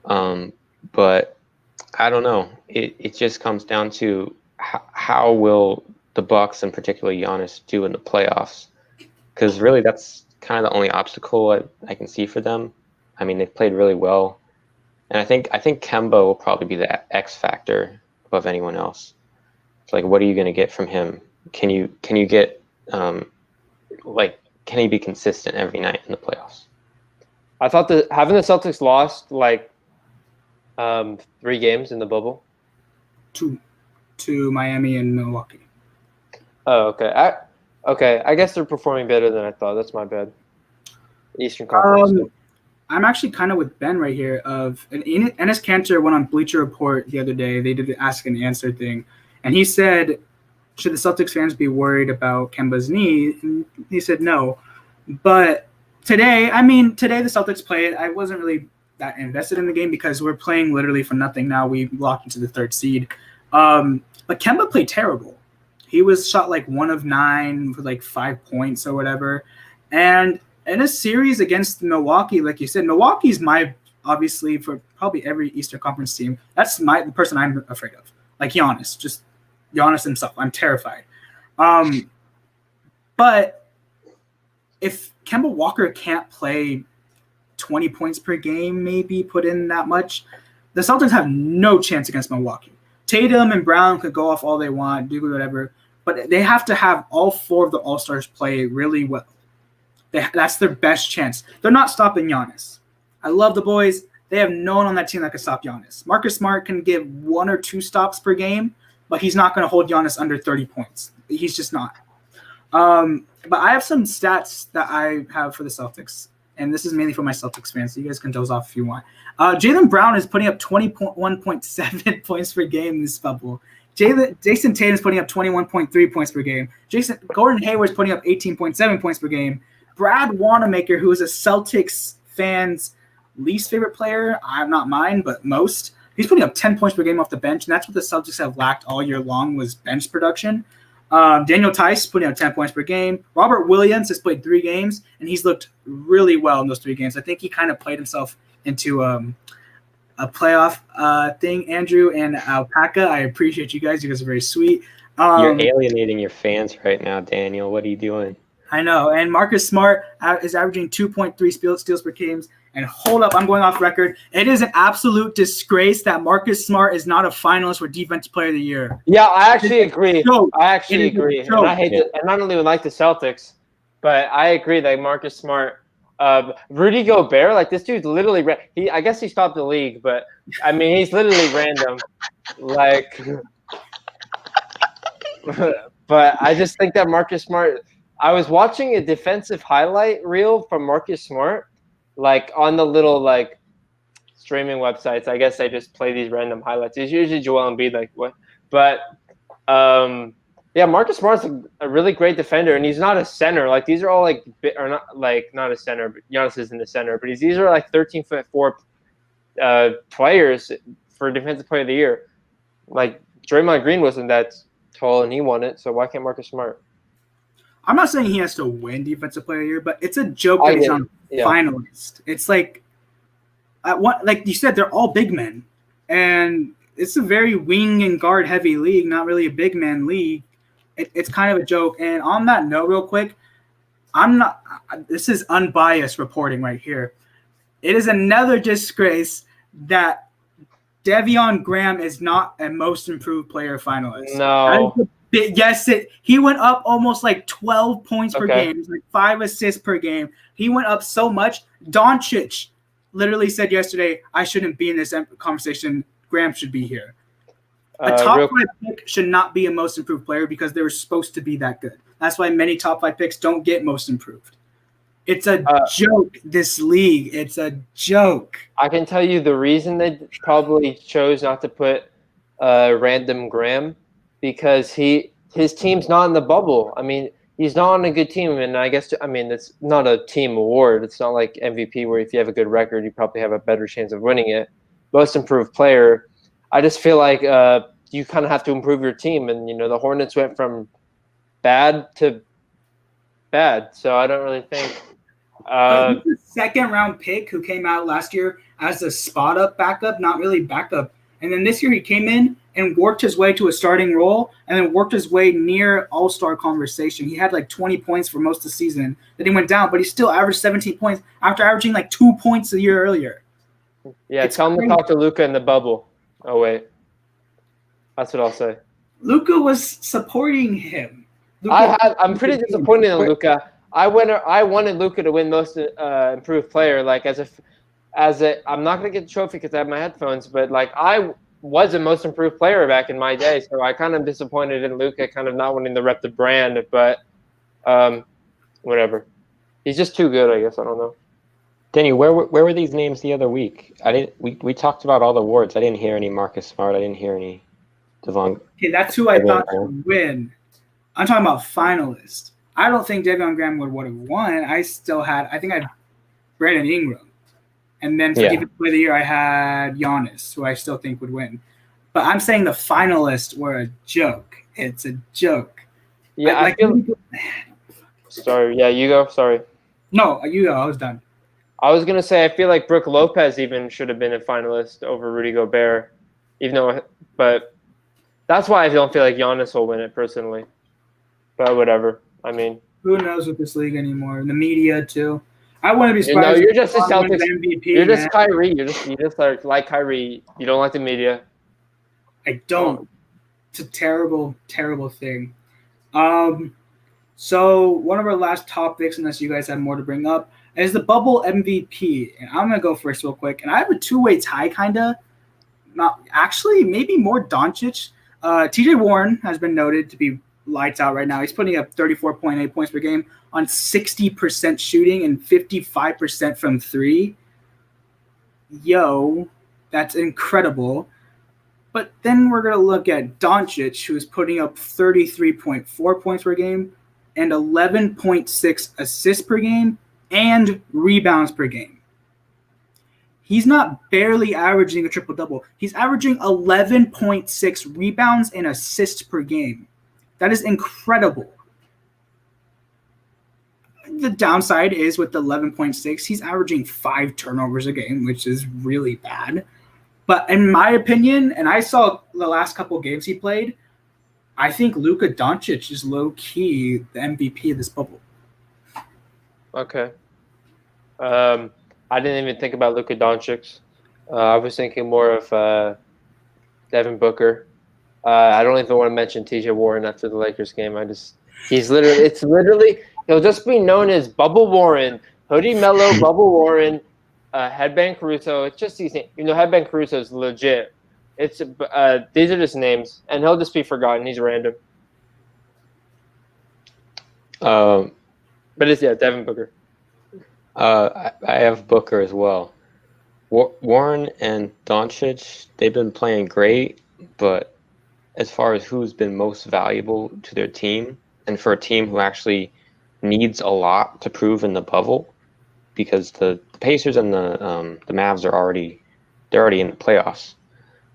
but I don't know. It just comes down to how will the Bucks and particularly Giannis do in the playoffs? Because really, that's kind of the only obstacle I can see for them. I mean, they've played really well, and I think Kemba will probably be the X factor above anyone else. It's like, what are you going to get from him? Can you get can he be consistent every night in the playoffs? I thought that having the Celtics lost 3 games in the bubble, to Miami and Milwaukee. Oh, okay. I guess they're performing better than I thought. That's my bad. Eastern Conference. I'm actually kind of with Ben right here. Enes Kanter went on Bleacher Report the other day. They did the ask and answer thing, and he said, "Should the Celtics fans be worried about Kemba's knee?" And he said no. But today the Celtics played. I wasn't really that invested in the game because we're playing literally for nothing now. We locked into the 3rd seed. But Kemba played terrible. He was shot like 1 of 9 for like 5 points or whatever. And in a series against Milwaukee, like you said, Milwaukee's obviously for probably every Eastern Conference team, that's the person I'm afraid of. Like Giannis, just Giannis himself. I'm terrified. But if Kemba Walker can't play 20 points per game, maybe put in that much, the Celtics have no chance against Milwaukee. Tatum and Brown could go off all they want, do whatever, but they have to have all 4 of the All-Stars play really well. That's their best chance. They're not stopping Giannis. I love the boys. They have no one on that team that can stop Giannis. Marcus Smart can give 1 or 2 stops per game, but he's not going to hold Giannis under 30 points. He's just not. But I have some stats that I have for the Celtics, and this is mainly for my Celtics fans, so you guys can doze off if you want. Jaylen Brown is putting up 21.7 points per game in this bubble. Jason Tatum is putting up 21.3 points per game. Gordon Hayward is putting up 18.7 points per game. Brad Wanamaker, who is a Celtics fan's least favorite player, I'm not mine, but most, he's putting up 10 points per game off the bench, and that's what the Celtics have lacked all year long was bench production. Daniel Tice putting up 10 points per game. Robert Williams has played 3 games, and he's looked really well in those 3 games. I think he kind of played himself into a playoff thing. Andrew and Alpaca, I appreciate you guys. You guys are very sweet. You're alienating your fans right now, Daniel. What are you doing? I know. And Marcus Smart is averaging 2.3 steals per game. And hold up, I'm going off record. It is an absolute disgrace that Marcus Smart is not a finalist for Defensive Player of the Year. Yeah, I actually agree. I actually agree. And I hate it. And I don't even like the Celtics, but I agree that Marcus Smart, Rudy Gobert, like this dude's literally I guess he stopped the league, but I mean he's literally random. Like, but I just think that Marcus Smart. I was watching a defensive highlight reel from Marcus Smart. Like on the little like streaming websites, I guess they just play these random highlights. It's usually Joel Embiid, like what? But yeah, Marcus Smart's a really great defender, and he's not a center. Like these are all like not a center, but Giannis isn't a center. But these are like 13'4" players for Defensive Player of the Year. Like Draymond Green wasn't that tall, and he won it. So why can't Marcus Smart? I'm not saying he has to win Defensive Player of the Year, but it's a joke that he's on finalist. It's like, like you said, they're all big men, and it's a very wing and guard heavy league, not really a big man league. It's kind of a joke. And on that note, real quick, this is unbiased reporting right here. It is another disgrace that De'Vion Graham is not a Most Improved Player finalist. No. Yes, he went up almost like 12 points per game, like 5 assists per game. He went up so much. Doncic literally said yesterday, I shouldn't be in this conversation. Graham should be here. A top 5 pick should not be a Most Improved player because they were supposed to be that good. That's why many top 5 picks don't get Most Improved. It's a joke, this league. It's a joke. I can tell you the reason they probably chose not to put random Graham because his team's not in the bubble. I mean, he's not on a good team, and I guess it's not a team award. It's not like MVP where if you have a good record, you probably have a better chance of winning it. Most Improved Player, I just feel like you kind of have to improve your team, and the Hornets went from bad to bad, so I don't really think. But he's a second-round pick who came out last year as a spot-up backup, not really backup. And then this year he came in and worked his way to a starting role and then worked his way near all-star conversation. He had like 20 points for most of the season. Then he went down, but he still averaged 17 points after averaging like 2 points a year earlier. Yeah, tell him to talk to Luka in the bubble. Oh, wait. That's what I'll say. Luka was supporting him. I'm pretty disappointed in Luka. I wanted Luka to win Most Improved Player. Like I'm not gonna get the trophy because I have my headphones, but like I was the most improved player back in my day. So I kind of disappointed in Luka kind of not wanting to rep the brand, but whatever. He's just too good, I guess. I don't know. Danny, where were these names the other week? I didn't. We talked about all the awards. I didn't hear any Marcus Smart. I didn't hear any Devon. Okay, that's who I thought would win. I'm talking about finalists. I don't think De'Veon Graham would have won. I think I had Brandon Ingram. And then for Defensive Player of the Year, I had Giannis, who I still think would win. But I'm saying the finalists were a joke. It's a joke. Yeah, I feel. Sorry. Yeah, you go. Sorry. No, you go. I was done. I was gonna say I feel like Brook Lopez even should have been a finalist over Rudy Gobert, but that's why I don't feel like Giannis will win it personally. But whatever. I mean, who knows with this league anymore? And the media too. I wouldn't be surprised. No, you're just a Celtics MVP. You're just Kyrie. You just like Kyrie. You don't like the media. I don't. It's a terrible, terrible thing. So one of our last topics, unless you guys have more to bring up, is the bubble MVP. And I'm gonna go first real quick. And I have a two-way tie, kinda. Not actually, maybe more Doncic. TJ Warren has been noted to be lights out right now. He's putting up 34.8 points per game on 60% shooting and 55% from three. Yo, that's incredible. But then we're going to look at Doncic, who's putting up 33.4 points per game and 11.6 assists per game and rebounds per game. He's not barely averaging a triple-double. He's averaging 11.6 rebounds and assists per game. That is incredible. The downside is with the 11.6, he's averaging 5 turnovers a game, which is really bad. But in my opinion, and I saw the last couple of games he played, I think Luka Doncic is low-key the MVP of this bubble. Okay. I didn't even think about Luka Doncic. I was thinking more of Devin Booker. I don't even want to mention TJ Warren after the Lakers game. He'll just be known as Bubble Warren, Hoodie Mello, Bubble Warren, Headband Caruso. It's just these names. Headband Caruso is legit. These are just names, and he'll just be forgotten. He's random. But it's Devin Booker. I have Booker as well. Warren and Doncic, they've been playing great, but as far as who's been most valuable to their team, and for a team who actually needs a lot to prove in the bubble, because the Pacers and the Mavs are already in the playoffs.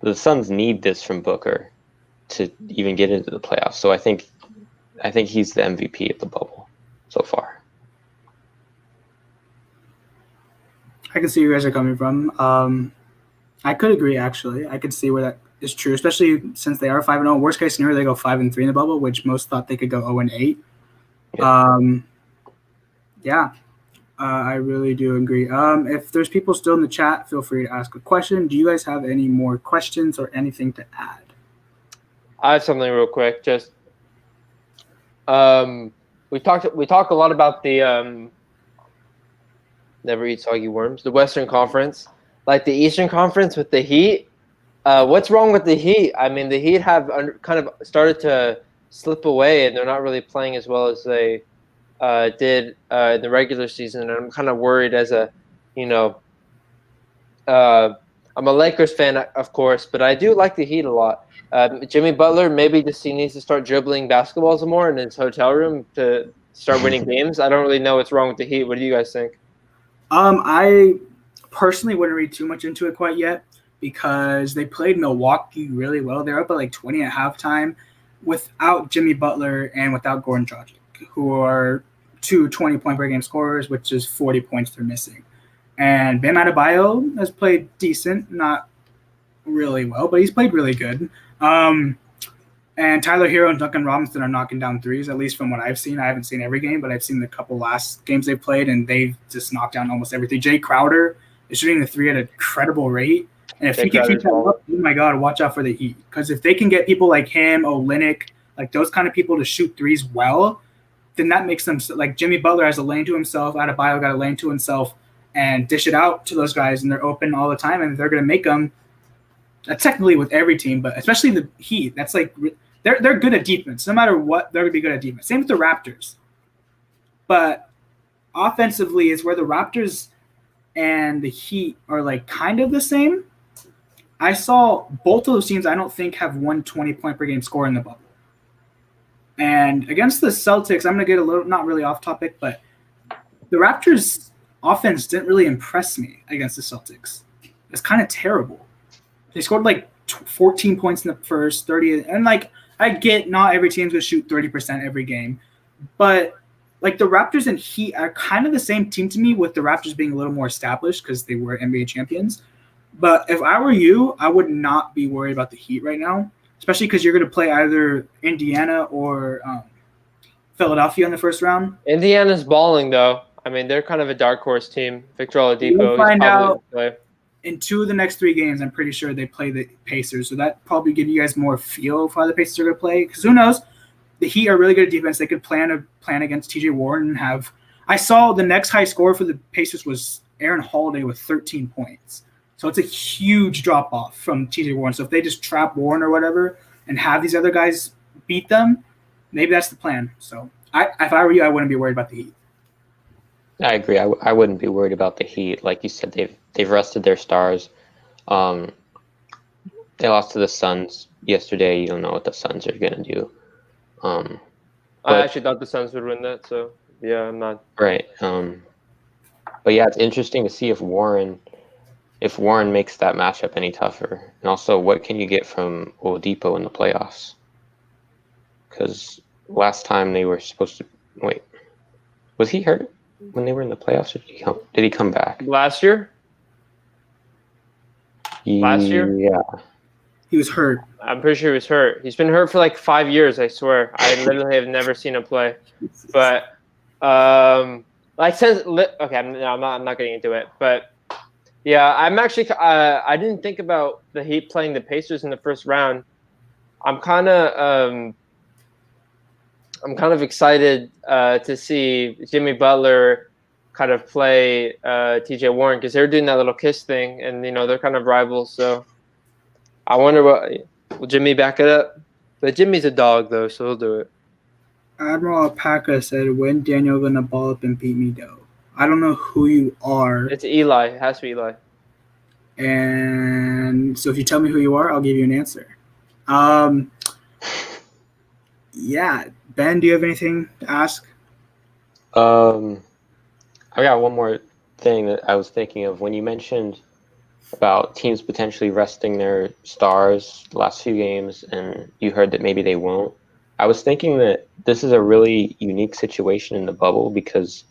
The Suns need this from Booker to even get into the playoffs. So I think he's the MVP of the bubble so far. I can see where you guys are coming from. I could agree, actually. I could see where that is true, especially since they are 5-0. Worst case scenario, they go 5-3 in the bubble, which most thought they could go 0-8. I really do agree. If there's people still in the chat, feel free to ask a question. Do you guys have any more questions or anything to add? I have something real quick. Just we talked a lot about the never eat soggy worms, the Western Conference, like the Eastern Conference with the Heat. What's wrong with the Heat? I mean, the Heat have kind of started to slip away, and they're not really playing as well as they did in the regular season. And I'm kind of worried as I'm a Lakers fan, of course, but I do like the Heat a lot. Jimmy Butler, maybe he needs to start dribbling basketballs more in his hotel room to start winning games. I don't really know what's wrong with the Heat. What do you guys think? I personally wouldn't read too much into it quite yet because they played Milwaukee really well. They're up at like 20 at halftime without Jimmy Butler and without Goran Dragic, who are two 20-point-per-game scorers, which is 40 points they're missing. And Bam Adebayo has played decent, not really well, but he's played really good. And Tyler Hero and Duncan Robinson are knocking down threes, at least from what I've seen. I haven't seen every game, but I've seen the couple last games they've played, and they've just knocked down almost everything. Jay Crowder is shooting the three at an incredible rate. And if he can keep that up, oh my God, watch out for the Heat. Because if they can get people like him, Olynyk, like those kind of people to shoot threes well, then that makes them – like Jimmy Butler has a lane to himself, Adebayo got a lane to himself, and dish it out to those guys, and they're open all the time, and they're going to make them technically with every team, but especially the Heat. That's like they're good at defense. No matter what, they're gonna be good at defense. Same with the Raptors. But offensively is where the Raptors and the Heat are like kind of the same. I saw both of those teams. I don't think have 120-point per game score in the bubble. And against the Celtics, I'm gonna get a little not really off topic, but the Raptors' offense didn't really impress me against the Celtics. It's kind of terrible. They scored like 14 points in the first, 30, and like I get not every team's gonna shoot 30% every game, but like the Raptors and Heat are kind of the same team to me, with the Raptors being a little more established because they were NBA champions. But if I were you, I would not be worried about the Heat right now, especially because you're going to play either Indiana or Philadelphia in the first round. Indiana's balling, though. I mean, they're kind of a dark horse team. Victor Oladipo. We'll find out play. In 2 of the next 3 games. I'm pretty sure they play the Pacers, so that probably give you guys more feel for how the Pacers are going to play. Because who knows? The Heat are really good at defense. They could plan against TJ Warren and have. I saw the next high score for the Pacers was Aaron Holiday with 13 points. So it's a huge drop off from TJ Warren. So if they just trap Warren or whatever and have these other guys beat them, maybe that's the plan. So if I were you, I wouldn't be worried about the Heat. I agree. I wouldn't be worried about the Heat. Like you said, they've rested their stars. They lost to the Suns yesterday. You don't know what the Suns are going to do. I actually thought the Suns would win that. So, yeah, I'm not. Right. But, yeah, it's interesting to see if Warren makes that matchup any tougher. And also, what can you get from Oladipo in the playoffs? Because last time they were supposed to – wait. Was he hurt when they were in the playoffs, or did he come back? Last year? Last year? Yeah. He was hurt. I'm pretty sure he was hurt. He's been hurt for like 5 years, I swear. I literally have never seen him play. But, like, since – okay, I'm not getting into it. But, yeah, I'm actually I didn't think about the Heat playing the Pacers in the first round. I'm kind of excited to see Jimmy Butler kind of play TJ Warren, because they're doing that little kiss thing, and they're kind of rivals. So I wonder will Jimmy back it up? But Jimmy's a dog though, so he'll do it. Admiral Alpaca said, "When Daniel gonna ball up and beat me though?" I don't know who you are. It's Eli. It has to be Eli. And so if you tell me who you are, I'll give you an answer. Yeah. Ben, do you have anything to ask? I got one more thing that I was thinking of. When you mentioned about teams potentially resting their stars the last few games, and you heard that maybe they won't, I was thinking that this is a really unique situation in the bubble, because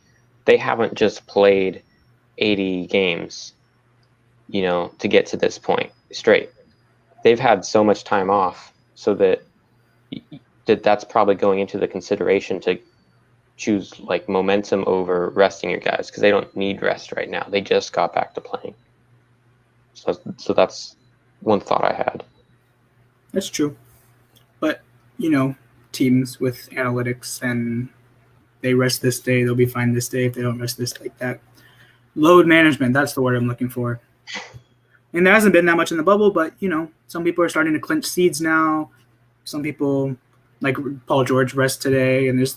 they haven't just played 80 games, to get to this point straight. They've had so much time off, so that's probably going into the consideration to choose like momentum over resting your guys, because they don't need rest right now. They just got back to playing. So that's one thought I had. That's true. But, teams with analytics, and they rest this day, they'll be fine this day if they don't rest this, like that. Load management, that's the word I'm looking for. And there hasn't been that much in the bubble, but, some people are starting to clinch seeds now. Some people, like Paul George, rest today. And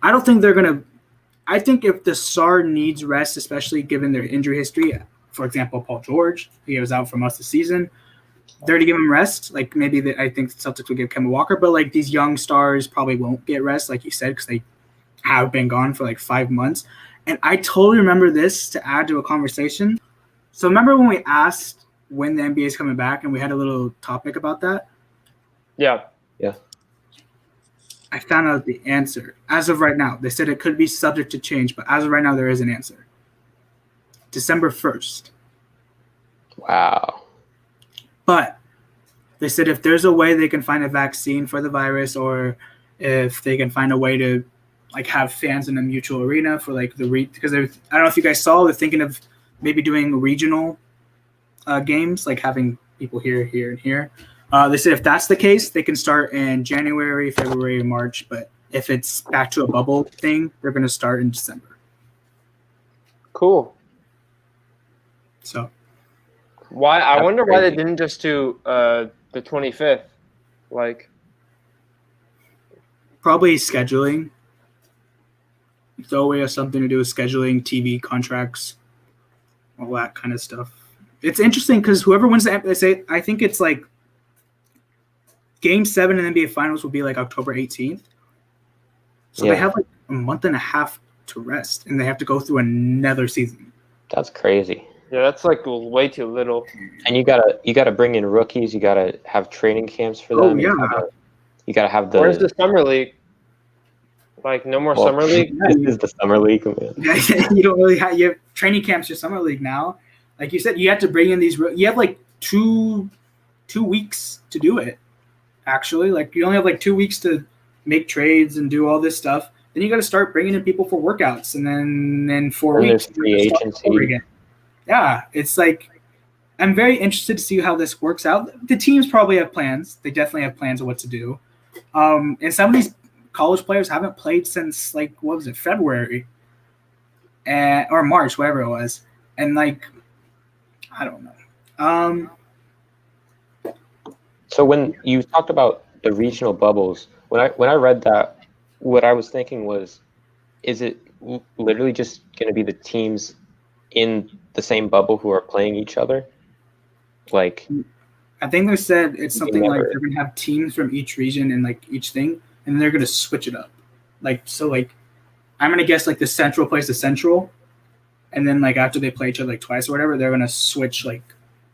I don't think they're going to – I think if the star needs rest, especially given their injury history, for example, Paul George, he was out for most of the season, they're to give him rest. Like maybe I think the Celtics would give Kemba Walker, but like these young stars probably won't get rest, like you said, because they have been gone for like 5 months. And I totally remember this to add to a conversation. So remember when we asked when the NBA is coming back, and we had a little topic about that? Yeah. Yeah. I found out the answer. As of right now, they said it could be subject to change, but as of right now, there is an answer. December 1st. Wow. But they said if there's a way they can find a vaccine for the virus, or if they can find a way to like have fans in a mutual arena for like because I don't know if you guys saw, they're thinking of maybe doing regional games, like having people here, and here. They said if that's the case, they can start in January, February, March. But if it's back to a bubble thing, they're going to start in December. Cool. So Why? I That's wonder why they crazy. didn't just do the 25th. Like, Probably scheduling. It's always has something to do with scheduling, TV contracts, all that kind of stuff. It's interesting because whoever wins I think it's like Game 7 in NBA Finals will be like October 18th. So they Yeah. have like a month and a half to rest, and they have to go through another season. That's crazy. yeah, that's like way too little. And you gotta bring in rookies. You gotta have training camps for them. Oh, yeah. You gotta have Where's the the. summer league? Like, no more Well, summer league? This is the summer league, man. You don't really have you have training camps for summer league now. Like you said, you have to bring in these. You have like two weeks to do it. Actually, like you only have like 2 weeks to make trades and do all this stuff. Then you got to start bringing in people for workouts, and then 4 And weeks there's free you start agency. over again. Yeah, it's like I'm very interested to see how this works out. The teams probably have plans. They definitely have plans of what to do. And some of these college players haven't played since like what was it, February, or March, whatever it was, and like I don't know. So when you talked about the regional bubbles, when I read that, what I was thinking was, is it literally just going to be the teams in the same bubble who are playing each other? Like, I think they said it's something like never- they're gonna have teams from each region and like each thing, and they're gonna switch it up. Like so, like I'm gonna guess like the Central plays the Central, and then like after they play each other like twice or whatever, they're gonna switch like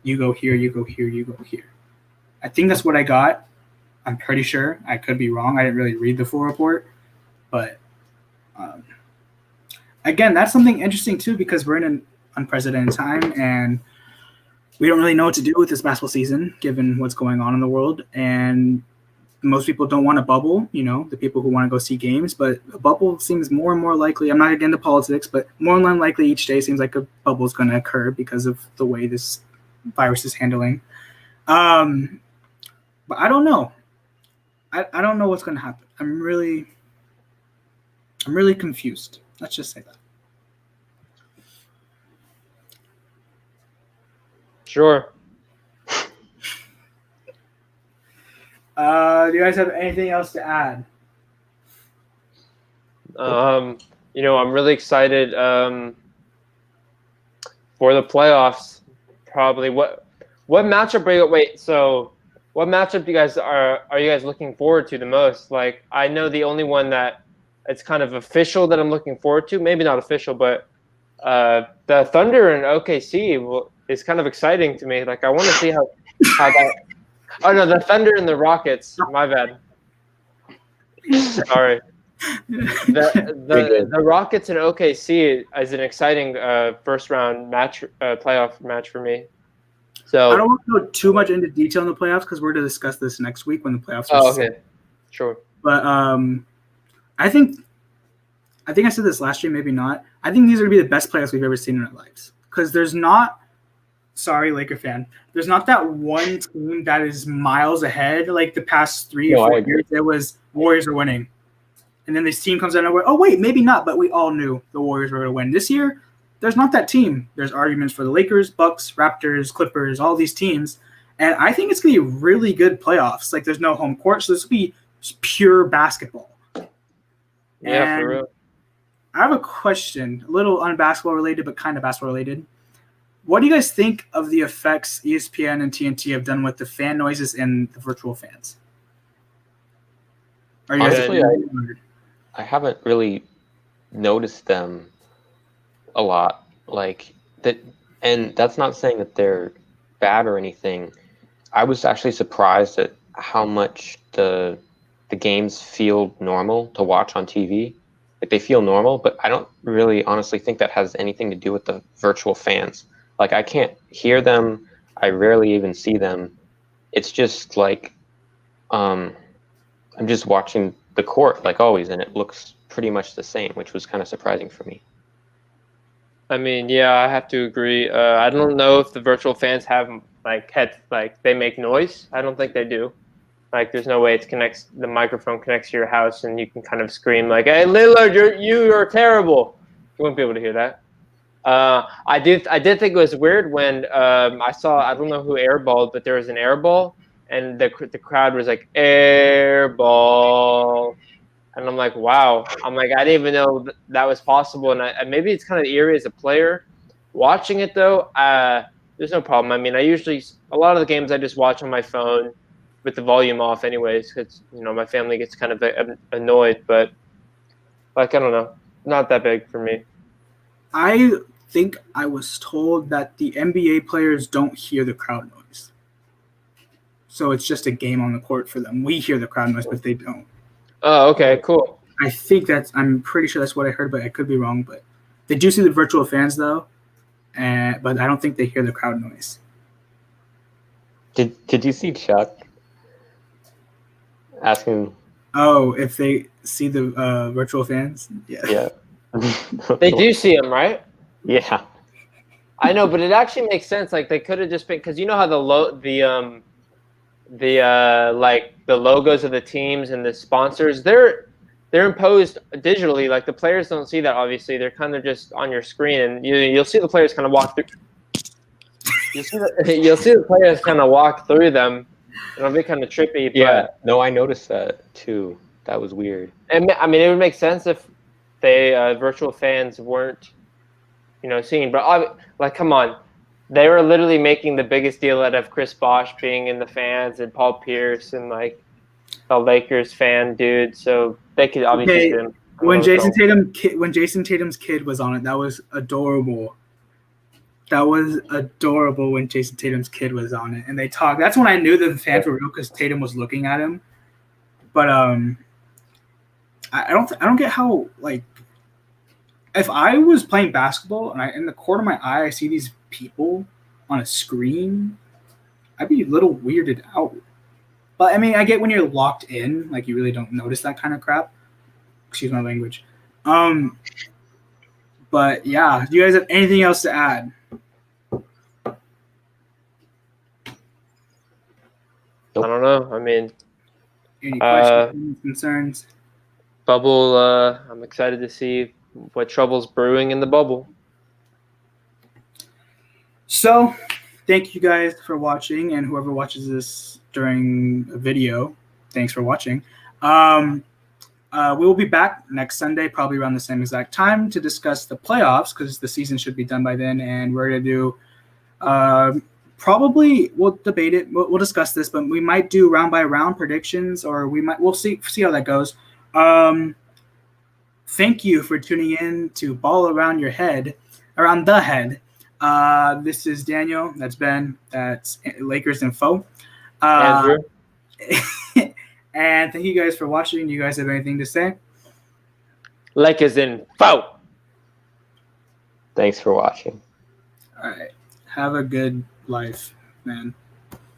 you go here, you go here, you go here. I think that's what I got. I'm pretty sure. I could be wrong. I didn't really read the full report, but again, that's something interesting too because we're in an unprecedented time and we don't really know what to do with this basketball season given what's going on in the world. And most people don't want a bubble, the people who want to go see games, but a bubble seems more and more likely. I'm not getting into politics, but more than likely each day seems like a bubble is going to occur because of the way this virus is handling. But I don't know. I don't know what's going to happen. I'm really confused. Let's just say that. Sure. Do you guys have anything else to add? I'm really excited for the playoffs. Probably what matchup what matchup do you guys are you guys looking forward to the most? Like, I know the only one that it's kind of official that I'm looking forward to, maybe not official, but the Thunder and OKC is kind of exciting to me. Like, I want to see how that. Oh no, the Thunder and the Rockets. My bad. Sorry. The Rockets and OKC is an exciting first round match, playoff match for me. So I don't want to go too much into detail in the playoffs because we're going to discuss this next week when the playoffs are. Oh, okay. Sure. But I think I said this last year, maybe not. I think these are going to be the best playoffs we've ever seen in our lives because there's not. Sorry, Laker fan. There's not that one team that is miles ahead. Like the past 3 or 4 years, it was Warriors are winning, and then this team comes out of nowhere. Oh wait, maybe not, but we all knew the Warriors were going to win. This year, there's not that team. There's arguments for the Lakers, Bucks, Raptors, Clippers, all these teams, and I think it's going to be really good playoffs. Like there's no home court, so this will be just pure basketball. Yeah, And for real. I have a question, a little unbasketball related, but kind of basketball related. What do you guys think of the effects ESPN and TNT have done with the fan noises and the virtual fans? Are you Honestly, guys I haven't really noticed them a lot. Like that, and that's not saying that they're bad or anything. I was actually surprised at how much the games feel normal to watch on TV. Like they feel normal, but I don't really honestly think that has anything to do with the virtual fans. Like I can't hear them. I rarely even see them. It's just like I'm just watching the court like always, and it looks pretty much the same, which was kind of surprising for me. I mean, yeah, I have to agree. I don't know if the virtual fans have they make noise. I don't think they do. Like, there's no way the microphone connects to your house and you can kind of scream like, "Hey, Lillard, you're terrible." You won't be able to hear that. I did think it was weird when I saw, I don't know who airballed, but there was an airball, and the crowd was like airball, and I'm like, wow. I'm like, I didn't even know that was possible, and maybe it's kind of eerie as a player. Watching it though, there's no problem. I mean, a lot of the games I just watch on my phone with the volume off, anyways, because my family gets kind of annoyed, but like I don't know, not that big for me. I think I was told that the NBA players don't hear the crowd noise. So it's just a game on the court for them. We hear the crowd noise, but they don't. Oh, okay, cool. I'm pretty sure that's what I heard, but I could be wrong. But they do see the virtual fans, though. But I don't think they hear the crowd noise. Did you see Chuck asking? Oh, if they see the virtual fans? Yeah. They do see them, right? Yeah. I know, but it actually makes sense. Like they could have just been, because you know how the logos of the teams and the sponsors, they're imposed digitally. Like the players don't see that, obviously. They're kind of just on your screen, and you'll see the players kind of walk through. You'll see the players kind of walk through them. It'll be kind of trippy. Yeah. No, I noticed that too. That was weird. And I mean, it would make sense if they virtual fans weren't, seeing. But like, come on, they were literally making the biggest deal out of Chris Bosh being in the fans and Paul Pierce and like a Lakers fan dude. So they could obviously. Okay. When Jason Tatum's kid was on it, that was adorable. That was adorable when Jason Tatum's kid was on it, and they talked. That's when I knew that the fans were real because Tatum was looking at him. But I don't get how, like, if I was playing basketball and in the corner of my eye I see these people on a screen, I'd be a little weirded out. But I mean, I get when you're locked in, like you really don't notice that kind of crap. Excuse my language. But yeah, do you guys have anything else to add? I don't know. I mean, Any questions, concerns? Bubble. I'm excited to see what trouble's brewing in the bubble. So, thank you guys for watching, and whoever watches this during a video, thanks for watching. We will be back next Sunday, probably around the same exact time, to discuss the playoffs because the season should be done by then, and we're going to do probably we'll debate it. We'll discuss this, but we might do round by round predictions, or we'll see how that goes. Thank you for tuning in to Ball Around the Head. This is Daniel. That's Ben. That's Lakers Info. Andrew. And thank you guys for watching. Do you guys have anything to say? Lakers Info. Thanks for watching. All right. Have a good life, man.